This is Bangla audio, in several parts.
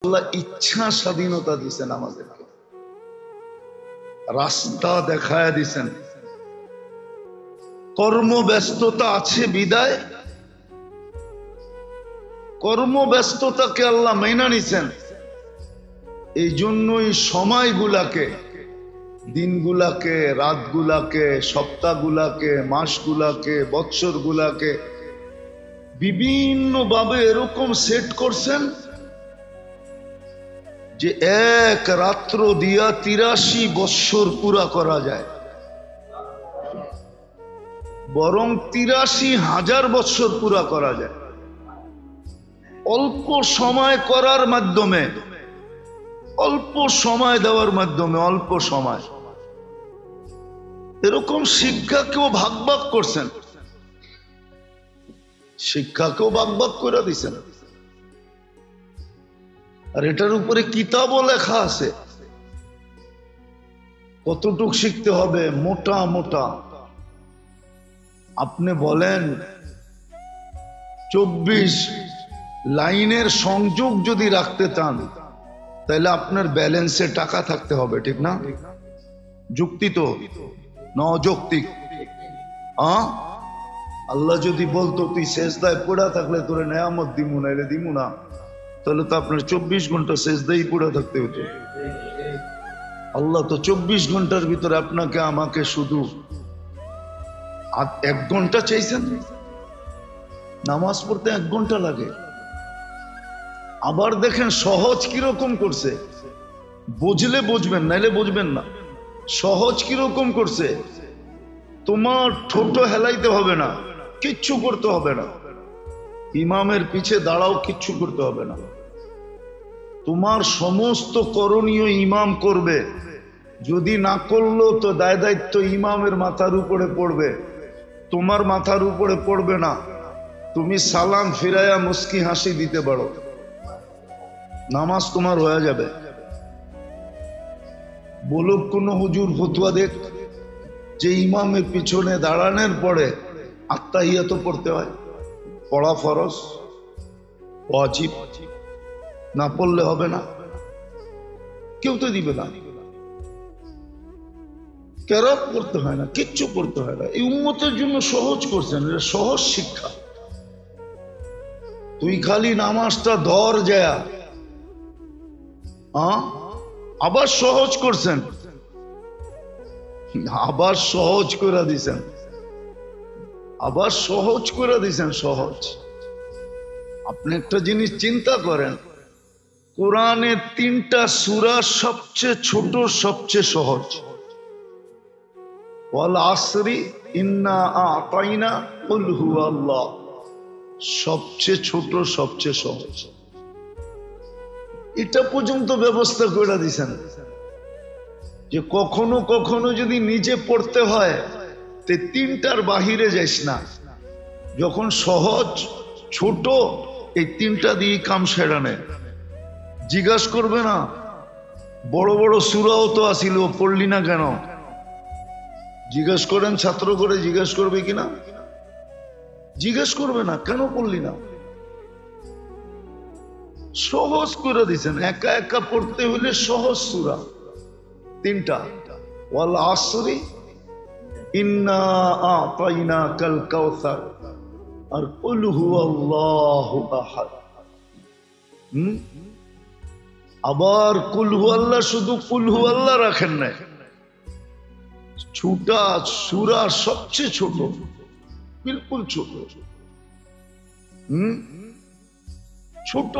আল্লাহ ইচ্ছা স্বাধীনতা দিছেন, আমাদেরকে রাস্তা দেখায় দিছেন। কর্মব্যস্ততা আছে বিদায়, কর্মব্যস্ততাকে আল্লাহ মাইনা নিছেন। এই জন্যই সময়গুলাকে, দিনগুলাকে, রাতগুলাকে, সপ্তাহগুলাকে, মাসগুলাকে, বৎসরগুলাকে বিভিন্নভাবে এরকম সেট করছেন যে এক রাত্র দিয়া ৮৩ বৎসর পুরা করা যায়, বরং ৮৩,০০০ বৎসর পুরা করা যায় অল্প সময় করার মাধ্যমে, অল্প সময় দেওয়ার মাধ্যমে। অল্প সময় এরকম শিক্ষাকেও ভাগ ভাগ করছেন, শিক্ষাকেও ভাগ ভাগ করে দিছেন। আর এটার উপরে কিতাবও লেখা আছে কতটুক শিখতে হবে। মোটা মোটা আপনি বলেন ২৪ লাইনের সংযোগ যদি রাখতে চান তাহলে আপনার ব্যালেন্সে টাকা থাকতে হবে, ঠিক না? যুক্তি তো না অযৌক্তিক? আল্লাহ যদি বলতো তুই সেজদায় পড়া থাকলে তোরে নেয়ামত দিমু, নাইলে দিমু না, তাহলে তো আপনার ২৪ ঘন্টা সেজদায় পড়া থাকতে হতো। আল্লাহ তো ২৪ ঘন্টার ভিতরে আপনাকে আমাকে শুধু ১ ঘন্টা চাইছেন। নামাজ পড়তে ১ ঘন্টা লাগে। আবার দেখেন সহজ কিরকম করছে, বুঝলে বুঝবেন, নাইলে বুঝবেন না। সহজ কিরকম করছে, তোমার ঠোঁট হেলাইতে হবে না, কিচ্ছু করতে হবে না, ইমামের পিছে দাঁড়াও, কিচ্ছু করতে হবে না। তোমার সমস্ত করণীয় ইমাম করবে, যদি না করলো তো দায় দায়িত্ব ইমামের মাথার উপরে পড়বে, তোমার মাথার উপরে পড়বে না। তুমি সালাম ফিরাইয়া মুস্কি হাসি দিতে পারো, নামাজ তোমার হয়ে যাবে। বলুক কোন হুজুর ফতুয়া দেখ যে ইমামের পিছনে দাঁড়ানোর পরে আত্তাহিয়াত পড়তে হয়, পড়া ফরজ, ওয়াজিব, না পড়লে হবে না, কেউ তো দিবে না। কেরাত পড়তে হয় না, কিচ্ছু পড়তে হয় না। এই উম্মতের জন্য সহজ করছেন, এটা সহজ শিক্ষা। তুই খালি নামাজটা ধর যায়, আবার সহজ করছেন, আবার সহজ করে দিছেন, আবার সহজ করে দিছেন। সহজ। আপনি একটা জিনিস চিন্তা করেন, কোরআনে ৩টা সূরা সবচেয়ে ছোট, সবচেয়ে সহজ। ওয়াল আসরি ইন্না আ'তাইনা কুল হুয়াল্লাহ, সবচেয়ে ছোট, সবচেয়ে সহজ। এটা পর্যন্ত ব্যবস্থা করে দিছেন যে কখনো কখনো যদি নিজে পড়তে হয় তে ৩টার বাহিরে যাইস না। যখন সহজ ছোট, এই ৩টা দিয়ে কাম সেরা নেয়। জিজ্ঞাস করবে না বড় বড় সূরাও তো আসিল, পড়লি না কেন? জিজ্ঞাস করেন, ছাত্র করে জিজ্ঞাস করবে কিনা? জিজ্ঞাস করবে না, কেন পড়লি না? সহজ করে দিছেন। একা একা পড়তে হলে সহজ সূরা ৩টা, ওয়াল আসরি ইন্না আ'তাইনাকাল কাউসার আর কুল হুয়াল্লাহু আহাদ। আবার কুল হুয়াল্লাহ, শুধু কুল হুয়াল্লাহ রাখেন নাই, ছোটা সূরা সবচেয়ে ছোট, বিলকুল ছোট, ছোট।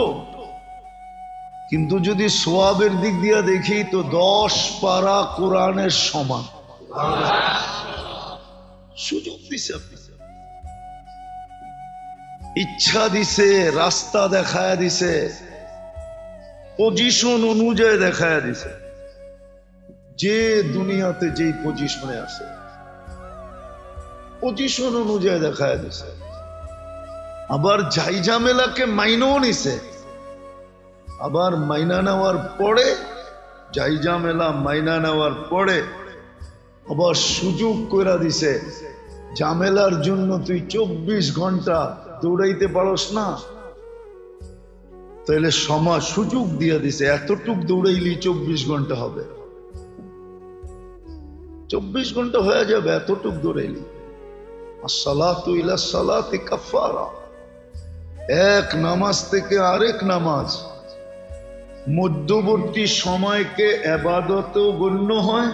কিন্তু যদি সওয়াবের দিক দিয়ে দেখি তো ১০ পারা কোরআনের সমান। সুযোগ দিছে, ইচ্ছা দিছে, রাস্তা দেখায় দিছে, পজিশন অনুযায়ী দেখায় দিছে। যে দুনিয়াতে যেই পজিশনে আছে পজিশন অনুযায়ী দেখায় দিছে। আবার ঝাইঝামেলাকে মাইনাও নিছে। আবার মাইনা নেওয়ার পরে, ঝাইঝামেলা মাইনা নেওয়ার পরে আবার সুযোগ করে দিছে, ঝামেলার জন্য তুই ২৪ ঘন্টা দৌড়াইতে পারস না, তাহলে সময় সুযোগ দিয়ে দিছে, এতটুক দৌড়াইলি 24 ঘন্টা হবে, 24 ঘন্টা হয়ে যাবে, এতটুক দৌড়াইলি। আসসালাতু ইলা সালাতি কাফারা, এক নামাজ থেকে আরেক নামাজ মধ্যবর্তী সময়কে ইবাদতেও গণ্য হয়,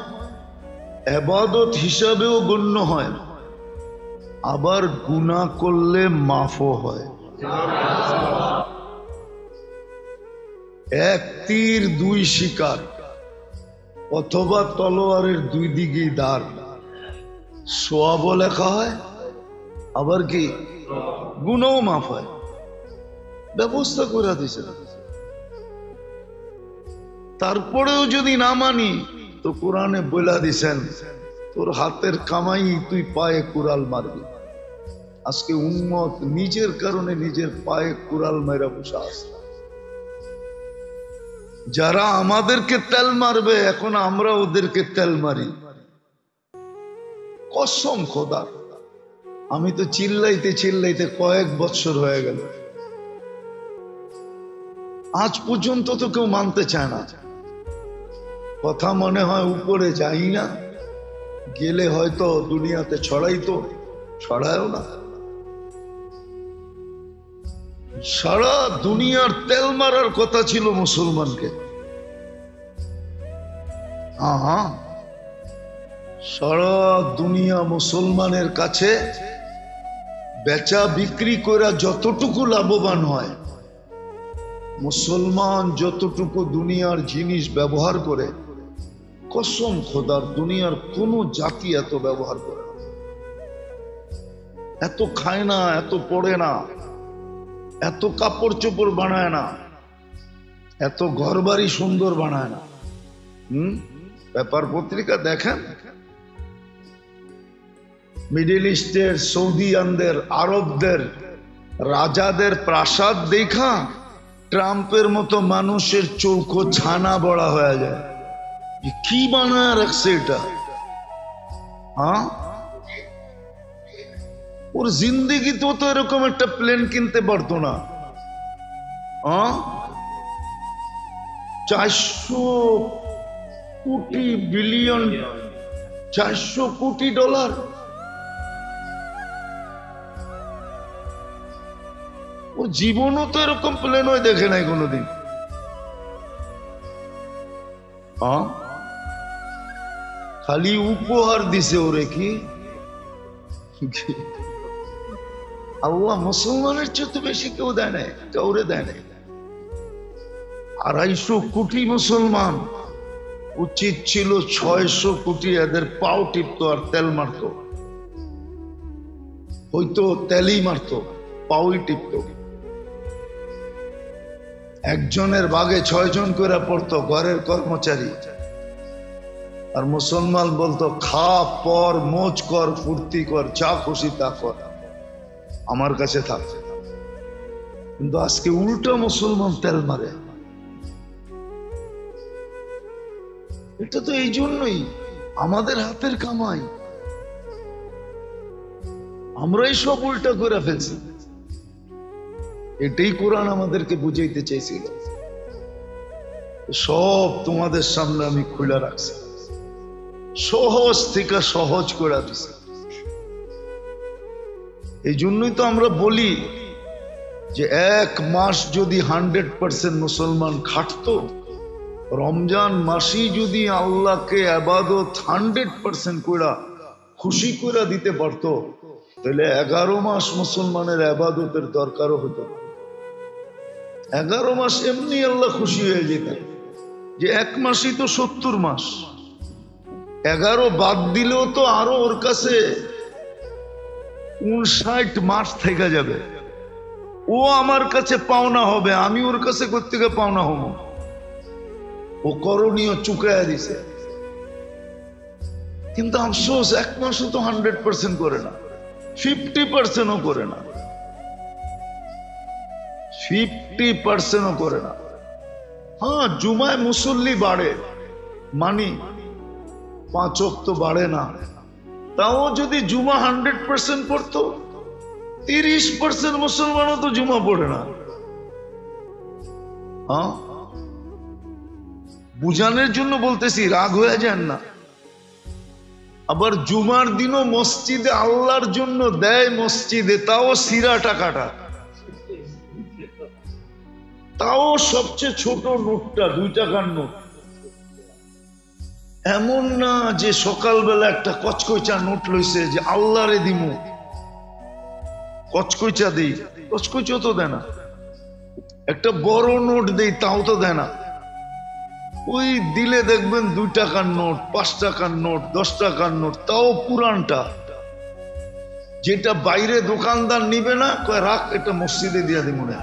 ইবাদত হিসাবেও গণ্য হয়, আবার গুনাহ করলে মাফও হয়। এক তীর দুই শিকার, অথবা তলোয়ারের দুই দিকেই ধার, সওয়াবও লেখা হয়, আবার কি গুনাহও মাফ হয়। ব্যবস্থা করে দিছে। তারপরেও যদি না মানি তো কোরআনে বলে দিছেন তোর হাতের কামাই তুই পায়ে কুড়াল মারবি। আজকে উম্মত নিজের কারণে নিজের পায়ে কুড়াল মেরা বসে আছে। যারা আমাদেরকে তেল মারবে এখন আমরা ওদেরকে তেল মারি। কসম খোদার, আমি তো চিল্লাইতে চিল্লাইতে কয়েক বছর হয়ে গেল, আজ পর্যন্ত তো কেউ মানতে চায় না। কথা মনে হয় উপরে যাই না, গেলে হয়তো দুনিয়াতে ছড়াইতো, ছড়ায়ও না। সারা দুনিয়ার তেল মারার কথা ছিল মুসলমানকে। হ্যাঁ, সারা দুনিয়া মুসলমানের কাছে বেচা বিক্রি করে যতটুকু লাভবান হয়, মুসলমান যতটুকু দুনিয়ার জিনিস ব্যবহার করে, কসম খোদার দুনিয়ার কোন জাতি এত ব্যবহার করে না, এত খায় না, এত পড়ে না, এত কাপড় চোপড় বানায় না, এত ঘর বাড়ি সুন্দর বানায় না। পেপার পত্রিকা দেখেন, মিডিল ইস্টের, সৌদিয়ানদের, আরবদের রাজাদের প্রাসাদ দেখা ট্রাম্পের মতো মানুষের চৌকো ছানা বড়া হয়ে যায়। কি বানায় রাখছে এটা? হ্যাঁ, ওর জিন্দিগি তো এরকম একটা প্লেন কিনতে পারতো না। 400 কোটি বিলিয়ন, 400 কোটি ডলার। ও জীবনও তো এরকম প্লেন হয় দেখে নাই কোনোদিন। খালি উপহার দিছে ওরে, কি আল্লাহ মুসলমানের চেয়ে তো বেশি কেউ দেয় নাই, কাউরে দেয় নাই। 250 কোটি মুসলমান, উচিত ছিল 600 কোটি এদের পাও টিপতো আর তেল মারতো, হয়তো তেলই মারতো, পাওই টিপতো। একজনের ভাগে 6 জন করে পড়তো, ঘরের কর্মচারী। আর মুসলমান বলতো খা, পর, মোজ কর, ফুর্তি কর, যা খুশি তা কর, আমার কাছে থাক। কিন্তু আজকে উল্টো মুসলমান তেল মারে। এটা তো এই জন্যই আমাদের হাতের কামাই, আমরাই সব উল্টা করে ফেলছি। এটাই কোরআন আমাদেরকে বুঝাইতে চাইছিল। সব তোমাদের সামনে আমি খুলে রাখছি, সহজ থেকে সহজ করে দিছি। এই জন্যই তো আমরা বলি যে 1 মাস যদি 100% মুসলমান খাটতো, রমজান মাসি যদি আল্লাহকে ইবাদত 100% করে খুশি করে দিতে পারতো, তাহলে 11 মাস মুসলমানের ইবাদতের দরকারও হতো। 11 মাস এমনি আল্লাহ খুশি হয়ে যেতেন, যে 1 মাসই তো 70 মাস, 11 বাদ দিলেও তো আরো ওর কাছে 59 মাস থেকে যাবে। ও আমার কাছে পাওনা হবে, আমি ওর কাছে কোত্থেকে পাওনা হব? ও করণীয় চুকাইয়া দিছে। কিন্তু আফসোস 1 মাসও তো 100% করে না, 50%ও করে না, 50%ও করে না। হ্যাঁ, জুমায় মুসল্লি বাড়ে, মানি 5 ওয়াক্ত বাড়ে না, তাও যদি জুমা 100% পড়তো, 30% মুসলমানও তো জুমা পড়ে না। হ্যাঁ, বুঝানোর জন্য বলতেছি, রাগ হয়ে যান না। আবার জুমার দিনও মসজিদে আল্লাহর জন্য দেয়, মসজিদে তাও সিরা টাকাটা, তাও সবচেয়ে ছোট নোটটা 2 টাকার নোট। এমন না যে সকালবেলা একটা কচকচা নোট লইছে যে আল্লাহরে দিমু, কচকচা দেই, কচকচা তো দেয় না। একটা বড় নোট দেই, তাও তো দেয় না। ওই দিলে দেখবেন 2 টাকার নোট, 5 টাকার নোট, 10 টাকার নোট, তাও পুরানটা, যেটা বাইরে দোকানদার নিবে না, কয় রাখ, এটা মসজিদে দিয়া দিব না।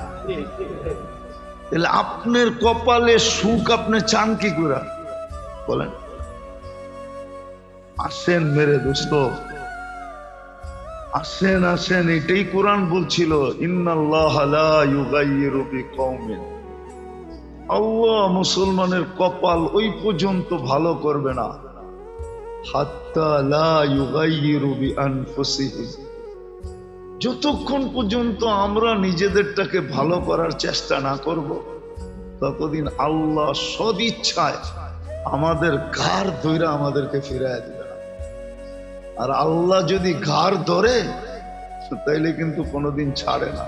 তাহলে আপনার কপালে সুখ আপনি চান কি করে বলেন? আসেন মেরে দোস্ত, আসেন আসেন, এটাই কোরআন বলছিল, ইন্নাল্লাহ লা ইউগাইয়িরু বিকওমিন, আল্লাহ মুসলমানের কপাল ওই পর্যন্ত ভালো করবে না, হাত্তা লা ইউগাইয়িরু বিআনফুসিহিম, যতক্ষণ পর্যন্ত আমরা নিজেদেরটাকে ভালো করার চেষ্টা না করব, ততদিন আল্লাহ সদিচ্ছায় আমাদের ঘাড় ধইরা আমাদেরকে ফিরাইয়া দিবে না। আর আল্লাহ যদি ঘাড় ধরে তাইলে কিন্তু কোনোদিন ছাড়ে না।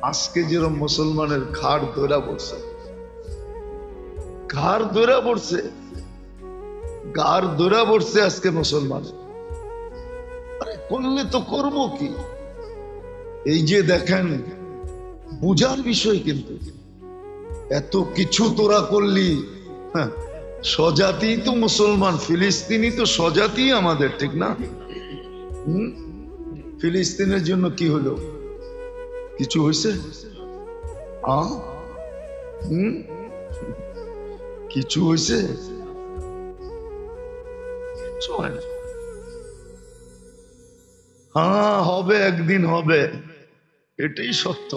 আজকে যেরকম মুসলমানের ঘাড় ধরা পড়ছে, ঘাড় ধরা পড়ছে, ঘাড় ধরা পড়ছে আজকে মুসলমানের। আরে করলে তো করবো কি? এই যে দেখেন, বুঝার বিষয়, কিন্তু এত কিছু তোরা করলি, হ্যাঁ, স্বজাতি তো মুসলমান, ফিলিস্তিনি তো স্বজাতি আমাদের, ঠিক না? ফিলিস্তিনের জন্য কি হলো? কিছু হয়েছে? কিছু হয়েছে? হ্যাঁ, হবে, একদিন হবে, এটাই সত্য,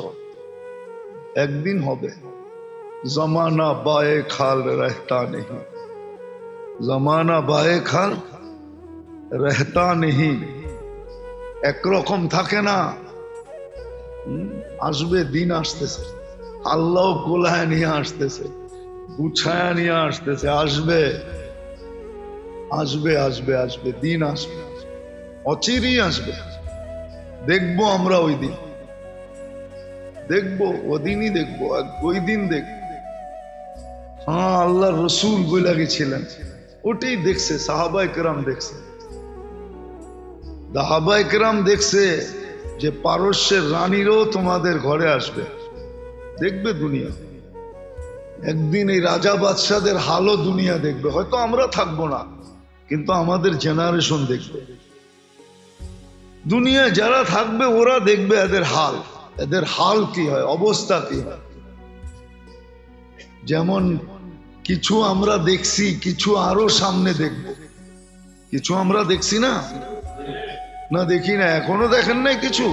একদিন হবে। জমানা বায়ে খাল রহতা নেই, জমানা বায়ে খাল রহতা নেই, একরকম থাকে না, আসবে, দিন আসতেছে, আল্লাহ কোলায় নিয়ে আসতেছে, গুছায়া নিয়ে আসতেছে, আসবে আসবে আসবে আসবে, দিন আসবে, অচিরেই আসবে, দেখবো আমরা ওই দিন, দেখবো ওদিনই দেখবো, ওই দিন দেখবো। হ্যাঁ, আল্লাহ রসুল বইলা গেছিলেন, ওটাই দেখছে, সাহাবায়ে কেরাম দেখছে, সাহাবায়ে কেরাম দেখছে যে পারস্যের রানীরও তোমাদের ঘরে আসবে, দেখবে দুনিয়া একদিন। এই রাজা বাদশাদের হালও দুনিয়া দেখবে, হয়তো আমরা থাকবো না, কিন্তু আমাদের জেনারেশন দেখবে। দুনিয়ায় যারা থাকবে ওরা দেখবে এদের হাল, এদের হাল কি হয়, অবস্থা কি হয়। যেমন কিছু আমরা দেখছি, কিছু আরো সামনে দেখব, কিছু আমরা দেখছি না, না দেখি না, এখনো দেখেন নাই কিছু,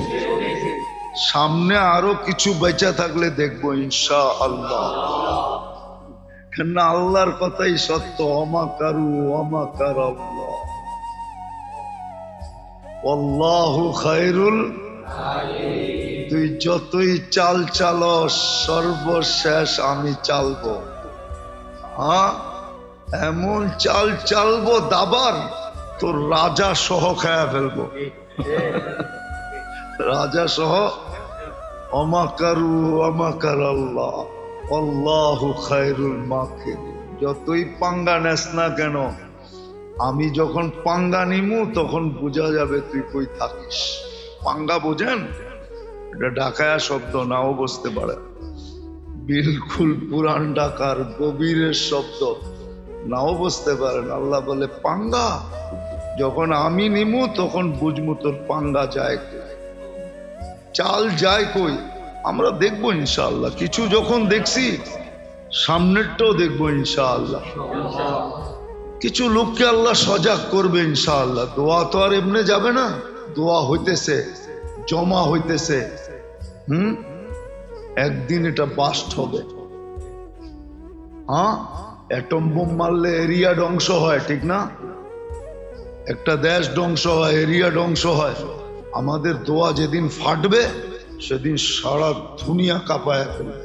সামনে আরো কিছু বেঁচে থাকলে দেখবো ইনশাআল্লাহ। কেন আল্লাহর কথাই সত্য, অমাকারু অমাকার আল্লাহ, আল্লাহু খায়রুল। তুই যতই চাল চালো, সর্বশেষ আমি চালবো। হ্যাঁ, এমন চাল চালবো দাবার, তোর রাজা সহ খায়া ফেলবো, রাজা সহ। অমাকারু অমাকার আল্লাহ, আল্লাহু খায়রুল মাকিরিন। যতই পাঙ্গা নেস না কেন, আমি যখন পাঙ্গা নিমু তখন বোঝা যাবে তুই কই থাকিস। পাঙ্গা বোঝেন? এটা ঢাকায়া শব্দ, নাও বুঝতে পারে, বিলকুল পুরান ঢাকার গভীরের শব্দ, নাও বুঝতে পারেন। আল্লাহ বলে পাঙ্গা, যখন আমি নিমু তখন বুঝমু তোর পাঙ্গা যায় কই, চাল যায় কই। আমরা দেখবো ইনশাআল্লাহ, কিছু যখন দেখছি সামনেরটাও দেখবো ইনশাআল্লাহ। কিছু লোককে আল্লাহ সজাগ করবে ইনশাআল্লাহ। দোয়া তো আর এমনি যাবে না, দোয়া হইতেছে, জমা হইতেছে, একদিন এটা বাস্ট হবে। হ্যাঁ, অ্যাটম বোম মারলে এরিয়া ধ্বংস হয়, ঠিক না? একটা দেশ ধ্বংস হয়, এরিয়া ধ্বংস হয়। আমাদের দোয়া যেদিন ফাটবে সেদিন সারা দুনিয়া কাঁপায় ফেলবে।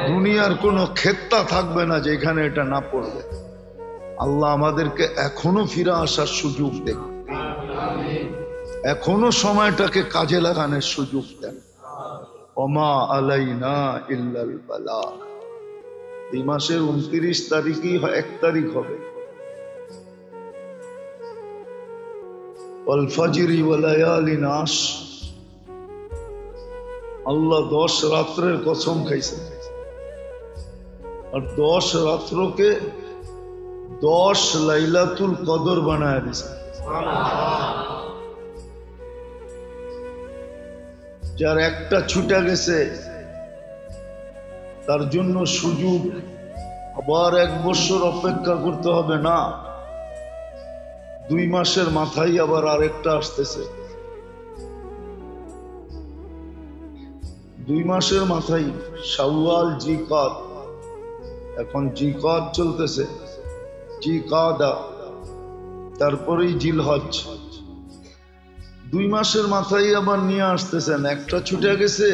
দুনিয়ার কোনো ক্ষেত্তা থাকবে না যেখানে এটা না পড়বে। আল্লাহ আমাদেরকে এখনো ফিরে আসার সুযোগ দেন, এখনো সময়টাকে কাজে লাগানোর সুযোগ দেন। ওমা আলাইনা ইল্লাল বালাগ। এই মাসের 29 তারিখই 1 তারিখ হবে। ওয়াল ফাজরি ওয়া লায়ালিন আশ। আল্লাহ 10 রাত্রের কসম খাইছে, আর 10 রাত্রকে 10 লাইলাতুল কদর বানায় দিছে। যার একটা ছুটে গেছে তার জন্য সুযোগ আবার 1 বছর অপেক্ষা করতে হবে না, 2 মাসের মাথায় আবার আরেকটা আসতেছে। 2 মাসের মাথায় শাওয়াল, জিকাত, এখন জিকাত চলতেছে, জিকাদা, তারপরেই জিলহজ। 2 মাসের মাথায় আবার নিয়ে আসতেছেন। একটা ছুটে গেছে,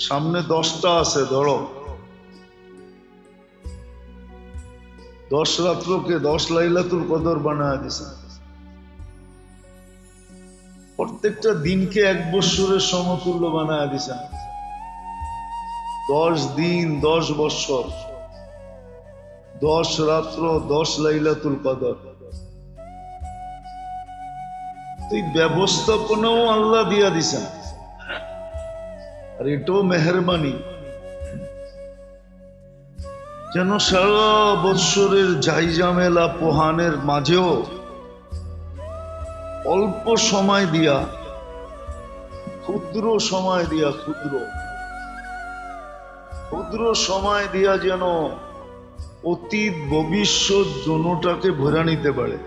সামনে 10টা আছে। ধরো 10 রাত্রকে 10 লাইলাতুল কদর বানায় দিছে। প্রত্যেকটা দিনকে 1 বছরের সমতুল্য বানায় দিছেন। 10 দিন 10 বছর, 10 রাত্র 10 লাইলাতুল কদর। এই ব্যবস্থাপনাও আল্লাহ দিয়া দিছেন, আর এটাও মেহেরবানি। যেন সারা বৎসরের ঝাইঝামেলা পোহানের মাঝেও অল্প সময় দিয়া, ক্ষুদ্র সময় দিয়া, ক্ষুদ্র সময় দিয়া যেন অতীত ভবিষ্যৎ দুটোটাকে ভরা নিতে পারে।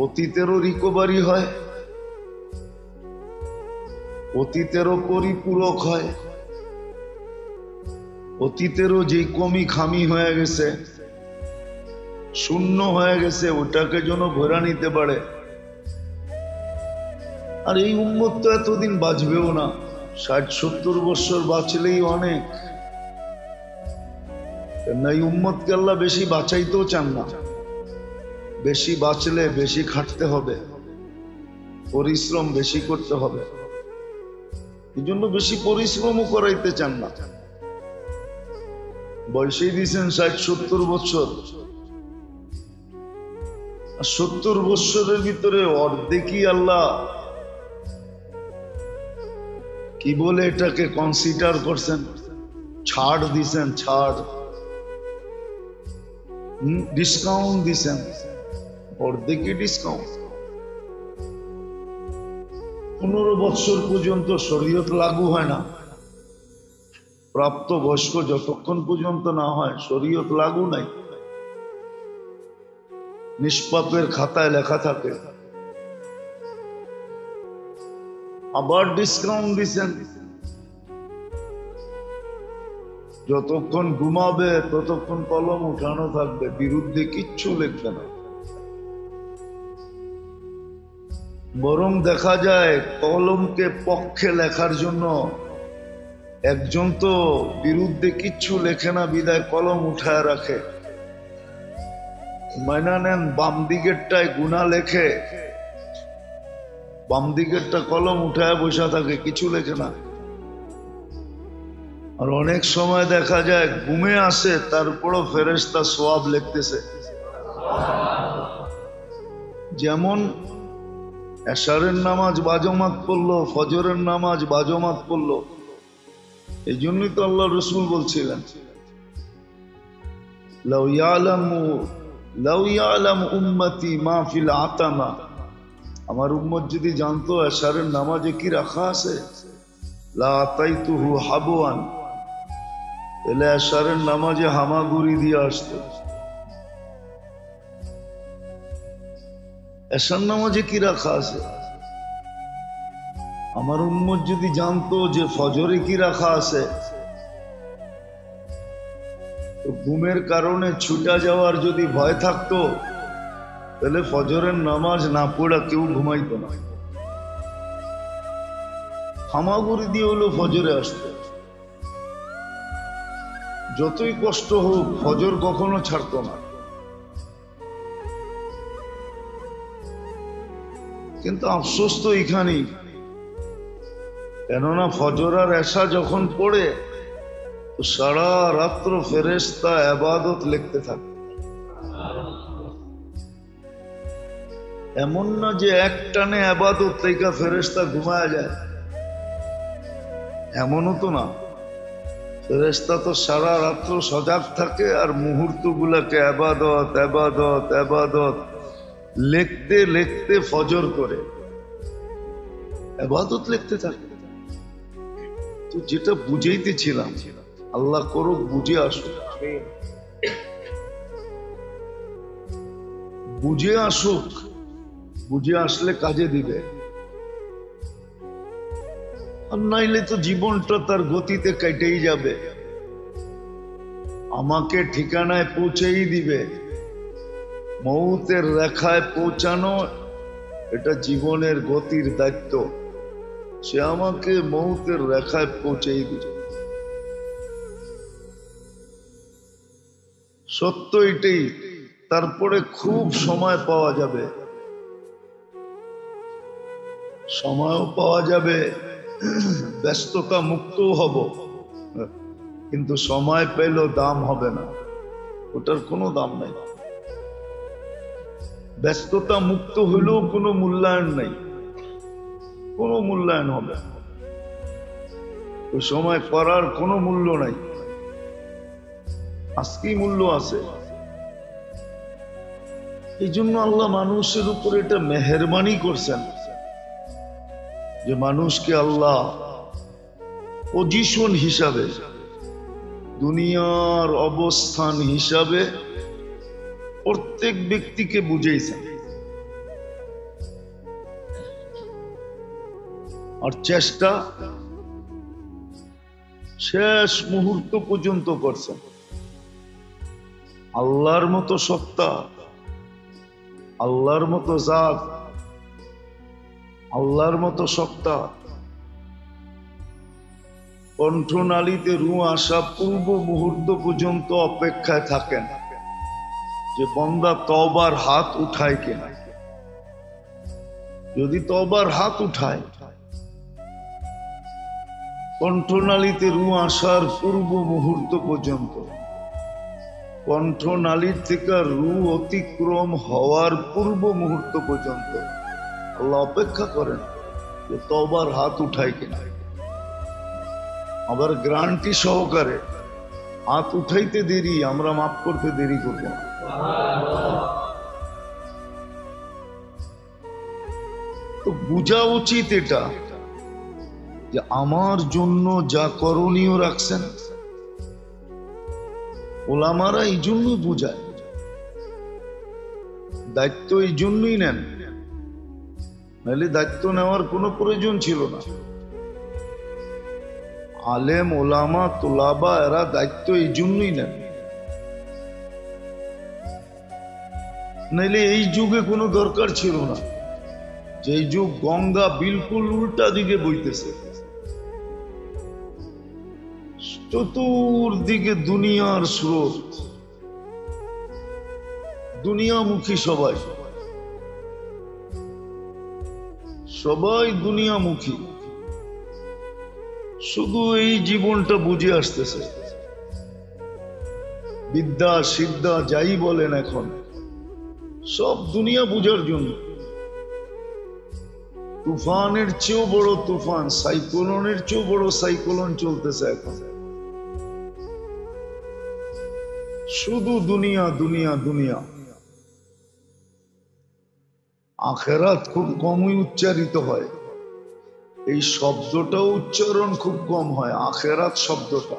অতীতেরও রিকভারি হয়, অতীতেরও পরিপূরক হয়, অতীতেরও যে কমি খামি হয়ে গেছে, শূন্য হয়ে গেছে, ওটাকে যেন ভরা নিতে পারে। আর এই উম্মত তো এতদিন বাঁচবেও না, 60-70 বছর বাঁচলেই অনেক। এই উম্মতকে আল্লাহ বেশি বাঁচাইতেও চান না। বেশি বাঁচলে বেশি খাটতে হবে, পরিশ্রম বেশি করতে হবে, এই জন্য বেশি পরিশ্রমও করাইতে চান না। বয়সেই দিয়েছেন 60-70 বছর, আর 70 বছরের ভিতরে অর্ধেকই আল্লাহ কি বলে এটাকে কনসিডার করছেন, ছাড় দিছেন, ছাড়, ডিসকাউন্ট দিছেন, অর্ধেকই ডিসকাউন্ট। 15 বছর পর্যন্ত শরীয়ত লাগু হয় না। প্রাপ্ত বয়স্ক যতক্ষণ পর্যন্ত না হয় শরীয়ত লাগু নাই, নিষ্পাপের খাতায় লেখা থাকে। আবার ডিসকাউন্ট দিছেন, যতক্ষণ ঘুমাবে ততক্ষণ কলম উঠানো থাকবে, বিরুদ্ধে কিচ্ছু লিখবে না। বরং দেখা যায় কলমকে পক্ষে লেখার জন্য একজন তো বিরুদ্ধে কিচ্ছু লেখে না, বিদায় কলম উঠায় রাখে। মাইনা নেন, বাম দিকেরটায় গুনাহ লেখে, বাম দিকেরটা কলম উঠায় বসা থাকে, কিছু লেখে না। আর অনেক সময় দেখা যায় ঘুমে আসে, তারপরও ফেরেশতা সওয়াব লিখতেছে। যেমন এশারের নামাজ বাজমাত পড়লো, ফজরের নামাজ বাজমাত পড়লো, এই জন্যই তো আল্লাহ রসুল বলছিলেন, লাউ ইয়ালামু উম্মতি মা ফিল আতামা, আমার উম্মত যদি জানতো এশারের নামাজে কি রাখা আছে, লা আতাইতুহু হাবওয়ান, তাহলে এশারের নামাজে হামাগুড়ি দিয়ে আসতো। এশার নামাজে কি রাখা আছে? আমার উম্মত যদি জানতো যে ফজরে কি রাখা আছে, তো ঘুমের কারণে ছুটা যাওয়ার যদি ভয় থাকতো, তাহলে ফজরের নামাজ না পড়া কেউ ঘুমাইতো না, হামাগুড়ি দিয়ে হলো ফজরে আসতো। যতই কষ্ট হোক ফজর কখনো ছাড়তো না। কিন্তু আফসোস তো এখানেই, কেননা ফজর আর এশা যখন পড়ে তো সারা রাত্র ফেরেশতা ইবাদত লিখতে থাকে। এমন না যে এক টানে ইবাদত থেকে ফেরেশতা ঘুমায় যায়, এমনও তো না। ফেরেশতা তো সারা রাত্র সজাগ থাকে আর মুহূর্তগুলোকে ইবাদত ইবাদত ইবাদত লিখতে লিখতে ফজর করে ইবাদত লিখতে থাকে। তো যেটা বুঝাইতেছিলাম, আল্লাহ করুক বুঝে আসুক, বুঝে আসুক, বুঝে আসলে কাজে দিবে, আর নাইলে তো জীবনটা তার গতিতে কেটেই যাবে, আমাকে ঠিকানায় পৌঁছেই দিবে। মৌতের রেখায় পৌঁছানো এটা জীবনের গতির দায়িত্ব, সে আমাকে মৌতের রেখায় পৌঁছেই দিবে। সত্য এটাই। তারপরে খুব সময় পাওয়া যাবে, সময়ও পাওয়া যাবে, ব্যস্ততা মুক্তও হব, কিন্তু সময় পেলেও দাম হবে না, ওটার কোনো দাম নাই। ব্যস্ততা মুক্ত হইলেও কোনো মূল্যায়ন নাই, কোনো মূল্যায়ন হবে না, ওই সময় করার কোনো মূল্য নাই। আজকেই মূল্য আছে। এই জন্য আল্লাহ মানুষের উপর এটা মেহেরবানি করছেন যে মানুষকে আল্লাহ পজিশন হিসাবে, দুনিয়ার অবস্থান হিসাবে প্রত্যেক ব্যক্তিকে বুঝাইছেন, আর চেষ্টা শেষ মুহূর্ত পর্যন্ত করছেন। আল্লাহর মতো সত্তা, আল্লাহর মতো জাত, আল্লাহর মতো সত্তা কণ্ঠনালীতে রূহ আসা পূর্ব মুহূর্ত পর্যন্ত অপেক্ষায় থাকেন যে বান্দা তওবার হাত উঠায় কিনা। যদি তওবার হাত উঠায়, কণ্ঠনালীতে রূহ আসার পূর্ব মুহূর্ত পর্যন্ত, কণ্ঠনালীর থেকে রূহ অতিক্রম হওয়ার পূর্ব মুহূর্ত পর্যন্ত আল্লাহ অপেক্ষা করেন যে তওবার হাত উঠায় কিনা। আবার গ্যারান্টি সহকারে হাত উঠাইতে দেরি, আমরা মাফ করতে দেরি করব না। তো বুঝা উচিত এটা যে আমার জন্য যা করণীয় রাখছেন ওলামারা, এই জন্যই বুঝায়, দায়িত্ব এই জন্যই নেন, নাহলে দায়িত্ব নেওয়ার কোনো প্রয়োজন ছিল না। আলেম ওলামা তোলাবা এরা দায়িত্ব এই জন্যই নেন, নাহলে এই যুগে কোনো দরকার ছিল না। যে যুগ গঙ্গা বিলকুল উল্টা দিকে বইতেছে, চতুর্দিকে দুনিয়ার স্রোত, দুনিয়ামুখী সবাই, সবাই দুনিয়ামুখী, শুধু এই জীবনটা বুঝে আসতেছে। বিদ্যা সিদ্ধা যাই বলেন এখন সব দুনিয়া বুঝার জন্য। তুফানের চেয়েও বড় তুফান, সাইক্লোনের চেয়েও বড় সাইক্লোন চলতেছে এখন। শুধু দুনিয়া দুনিয়া দুনিয়া। আখেরাত খুব কমই উচ্চারিত হয়, এই শব্দটাও উচ্চারণ খুব কম হয়। আখেরাত শব্দটা,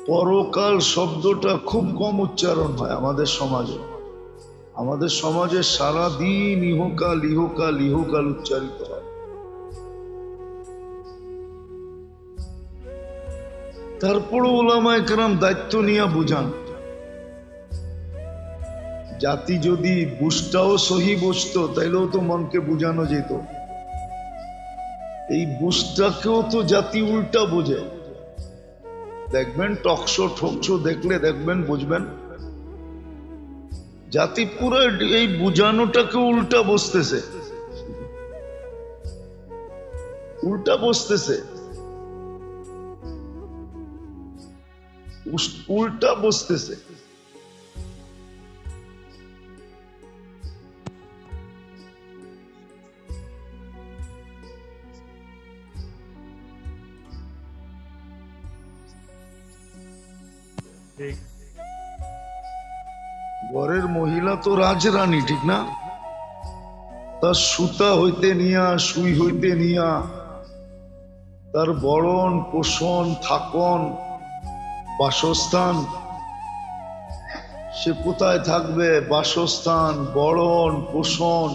পরকাল শব্দটা খুব কম উচ্চারণ হয় আমাদের সমাজে। আমাদের সমাজে সারাদিন ইহকাল ইহকাল ইহকাল উচ্চারিত হয়। তারপর ওলামায়ে কেরাম দায়িত্ব নিয়ে বুঝান। জাতি যদি বুঝটাও সহি বুঝতো তাইলেও তো মনকে বুঝানো যেত। এই বুঝটাকেও তো জাতি উল্টা বোঝে। দেখবেন টকশো ঠকশো দেখলে দেখবেন বুঝবেন জাতি পুরো এই বুঝানোটাকে উল্টা বসতেছে, উল্টা বসতেছে, উল্টা বসতেছে। ঘরের মহিলা তো রাজরানী, ঠিক না? তার সুতা হইতে নিয়া, সুই হইতে নিয়া, তার বরণ পোষণ থাকন বাসস্থান, সে কোথায় থাকবে, বাসস্থান বরণ পোষণ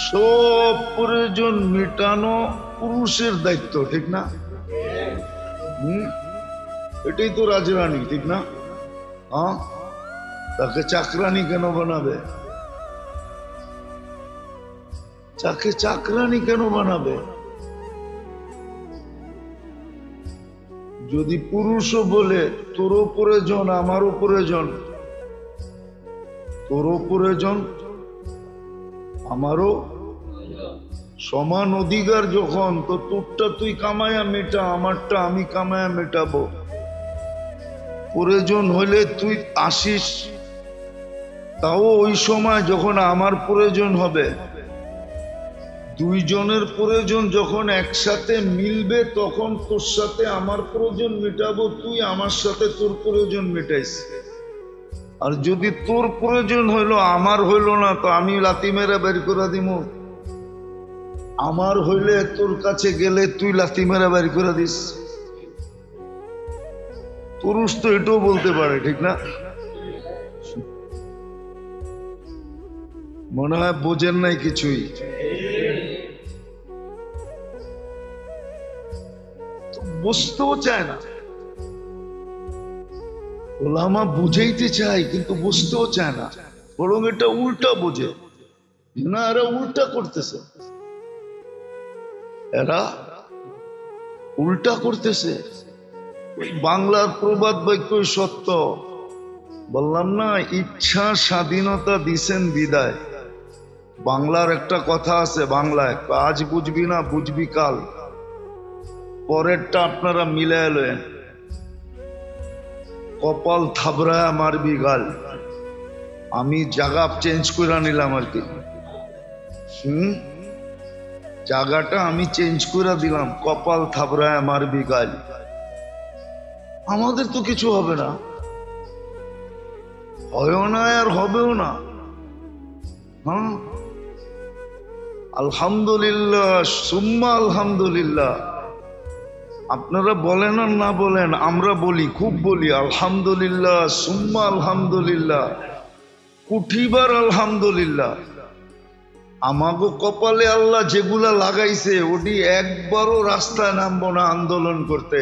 সব প্রয়োজন মেটানো পুরুষের দায়িত্ব, ঠিক না? এটাই তো রাজরানী, ঠিক না? হ্যাঁ, তাকে চাকরানি কেন বানাবে? তাকে চাকরানি কেন বানাবে? যদি পুরুষও বলে তোরও প্রয়োজন আমারও প্রয়োজন, তোরও প্রয়োজন আমারও সমান অধিকার যখন, তো তোরটা তুই কামায়া মেটা, আমারটা আমি কামায়া মেটাবো। প্রয়োজন হলে তুই আসিস, তাও ওই সময় যখন আমার প্রয়োজন হবে। দুইজনের প্রয়োজন যখন একসাথে মিলবে তখন তোর সাথে আমার প্রয়োজন মেটাবো, তুই আমার সাথে তোর প্রয়োজন মেটাইস। আর যদি তোর প্রয়োজন হইলো আমার হইলো না, তো আমি লাথি মেরে বের করে দিব। আমার হইলে তোর কাছে গেলে তুই লাথি মেরে বের করে দিস। পুরুষ তো এটাও বলতে পারে, ঠিক না? মনে হয় বোঝেন নাই কিছুই। বুঝতেও চায় না, ওলামা বুঝাইতে চায় কিন্তু বুঝতেও চায় না, বরং এটা উল্টা বোঝে। না, এরা উল্টা করতেছে, এরা উল্টা করতেছে। বাংলার প্রবাদ বাক্য সত্য, বললাম না, ইচ্ছা স্বাধীনতা দিছেন বিদায়। বাংলার একটা কথা আছে, বাংলায় আজ বুঝবি না বুঝবি কাল, পরেরটা আপনারা মিলায় লয়েন। কপাল থাবড়ায় মারবি গাল। আমি জায়গা চেঞ্জ করে নিলাম আর কি, জায়গাটা আমি চেঞ্জ করে দিলাম, কপাল থাবড়ায় মারবি গাল। আমাদের তো কিছু হবে না, হয়ও না আর হবেও না। হ্যাঁ, আলহামদুলিল্লাহ সুম্মা আলহামদুলিল্লাহ। আপনারা বলেন আর না বলেন, আমরা বলি, খুব বলি আলহামদুলিল্লাহ সুম্মা আলহামদুলিল্লাহ, কুঠিবার আলহামদুলিল্লাহ। আমাগো কপালে আল্লাহ যেগুলা লাগাইছে ওটি একবারও রাস্তায় নামবো না আন্দোলন করতে।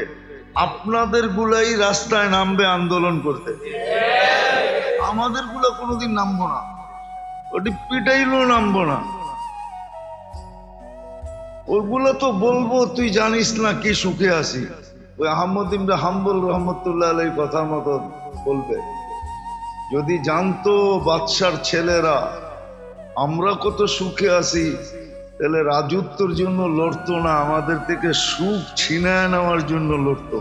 আপনাদের গুলাই রাস্তায় নামবে আন্দোলন করতে, আমাদের গুলা কোনোদিন নামবো না, ওটি পিটাইলেও নামবো না। ওগুলো তো বলবো তুই জানিস না কি সুখে আছি। ওই আহমদ ইবনে হাম্বল রহমতুল্লাহ আলাইহির কথা মতো বলবে। যদি জানতো বাদশার ছেলেরা আমরা কত সুখে আছি, তাহলে রাজত্বর জন্য লড়তো না, আমাদের থেকে সুখ ছিনায় নেওয়ার জন্য লড়তো।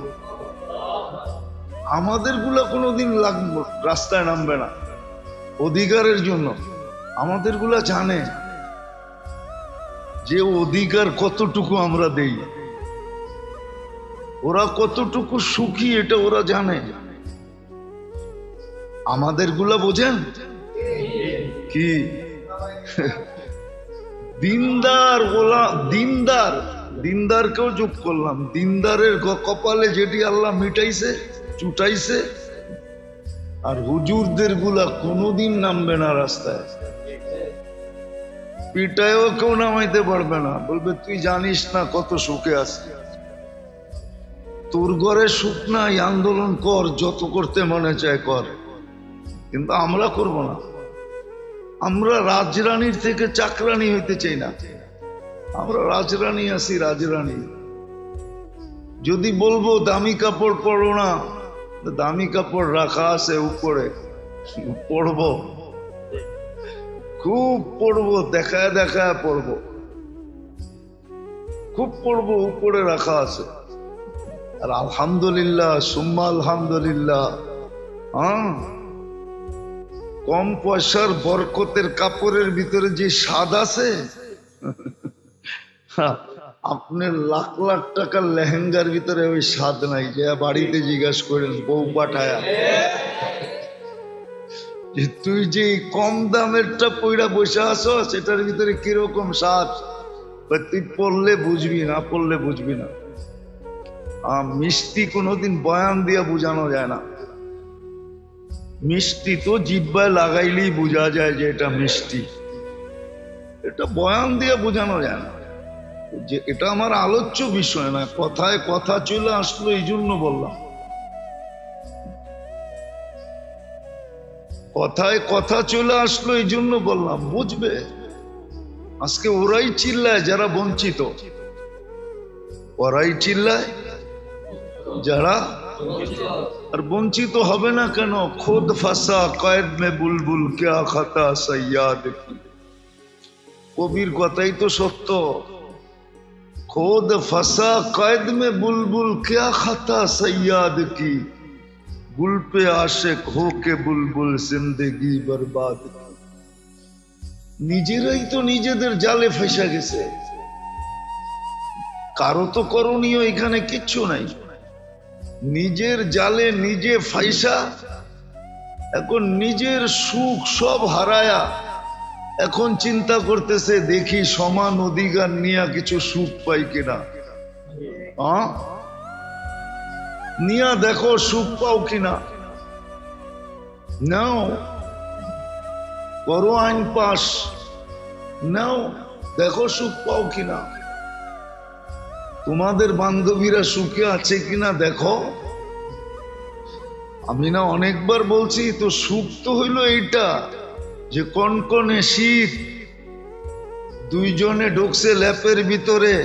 আমাদের গুলা কোনোদিন রাস্তায় নামবে না অধিকারের জন্য। আমাদের গুলা জানে যে অধিকার কতটুকু আমরা দেই, ওরা কতটুকু সুখী এটা ওরা জানে। আমাদের গুলা বোঝেন কি? দিনদার ওলা, দিনদার, দিনদারকেও যোগ করলাম। দিনদারের কপালে যেটি আল্লাহ মিটাইছে চুটাইছে, আর হুজুরদের গুলা কোনোদিন নামবে না রাস্তায়, পিটায়ও কেউ নামাইতে পারবে না। বলবে তুই জানিস না কত সুখে আছে, তোর ঘরে সুখ নাই, আন্দোলন কর, যত করতে মনে চায় কর। কিন্তু আমরা করব না। আমরা রাজরানীর থেকে চাকরানি হইতে চাই না, আমরা রাজরানী আছি, রাজরানী। যদি বলবো দামি কাপড় পরো না, দামি কাপড় রাখা আছে উপরে, পরবো, খুব পরবো, দেখায় দেখায় পরবো, খুব পরবো, উপরে রাখা আছে। আর আলহামদুলিল্লাহ সুম্মা আলহামদুলিল্লাহ, হ্যাঁ, কম পয়সার বরকতের কাপড়ের ভিতরে যে স্বাদ আছে, আপনার লাখ লাখ টাকার লেহেঙ্গার ভিতরে ওই স্বাদ নাই। যে বাড়িতে জিজ্ঞাসা করেন বউ পাঠায়া, যে তুই যে কম দামেরটা পয়রা বসে আসো, সেটার ভিতরে কিরকম স্বাদ, তুই পড়লে বুঝবি, না পড়লে বুঝবি না। মিষ্টি কোনোদিন বয়ান দিয়া বোঝানো যায় না। মিষ্টি তো জিহ্বায় লাগাইলেই বোঝা যায় যে এটা মিষ্টি, এটা বয়ান দিয়ে বোঝানো যায় না। যে এটা আমার আলোচ্য বিষয় না, কথায় কথা চলে আসলো এই জন্য বললাম, কথায় কথা চলে আসলো এই জন্য বললাম, বুঝবে। আজকে ওরাই চিল্লায় যারা বঞ্চিত, ওরাই চিল্লায় যারা, আর বঞ্চিত হবে না কেন? খুদ ফাঁসা কয়েদ মে বুলবুল ক্যা খাতা সৈয়াদ কি, কবির কথাই তো সত্য। खुद फंसा कैद में बुलबुल क्या खाता सैयाद की, गुल पे आशिक हो के बुलबुल जिंदगी बर्बाद की। নিজেরাই তো নিজেদের জালে ফেসে গেছে, কারো তো করণীয় এখানে কিচ্ছু নাই। নিজের জালে নিজে ফাইসা, এখন নিজের সুখ সব হারায়া এখন চিন্তা করতেছে দেখি সমান অধিকার নিয়ে কিছু সুখ পাই কিনা। নিয়া দেখো সুখ পাও কিনা, নাও, করো আইন পাস, নাও, দেখো সুখ পাও কিনা। তোমাদের বান্ধবীরা সুখে আছে কিনা দেখো। আমি না অনেকবার বলছি তো, সুখ তো হইল এইটা যে কনকনে শীত, দুইজনে ঢুকছে ল্যাপের ভিতরে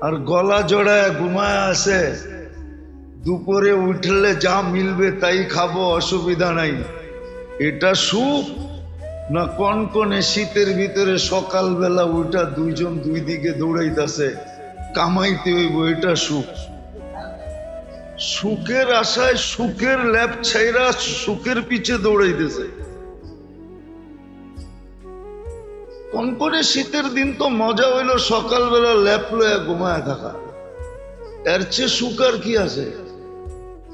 আর গলা জড়ায় ঘুমায় আছে, দুপুরে উঠলে যা মিলবে তাই খাবো, অসুবিধা নাই। এটা সুখ না কনকনে শীতের ভিতরে সকালবেলা উঠা দুইজন দুই দিকে দৌড়াইতেছে, কামাইতে হইব, এটা সুখ? সুখের আশায় সুখের ল্যাপ ছাইরা সুখের পিছে দৌড়াইতেছে। কনকনে শীতের দিন তো মজা হইল সকালবেলা ল্যাপ লয়া ঘুমায় থাকা, এর চেয়ে সুখ আর কি আছে?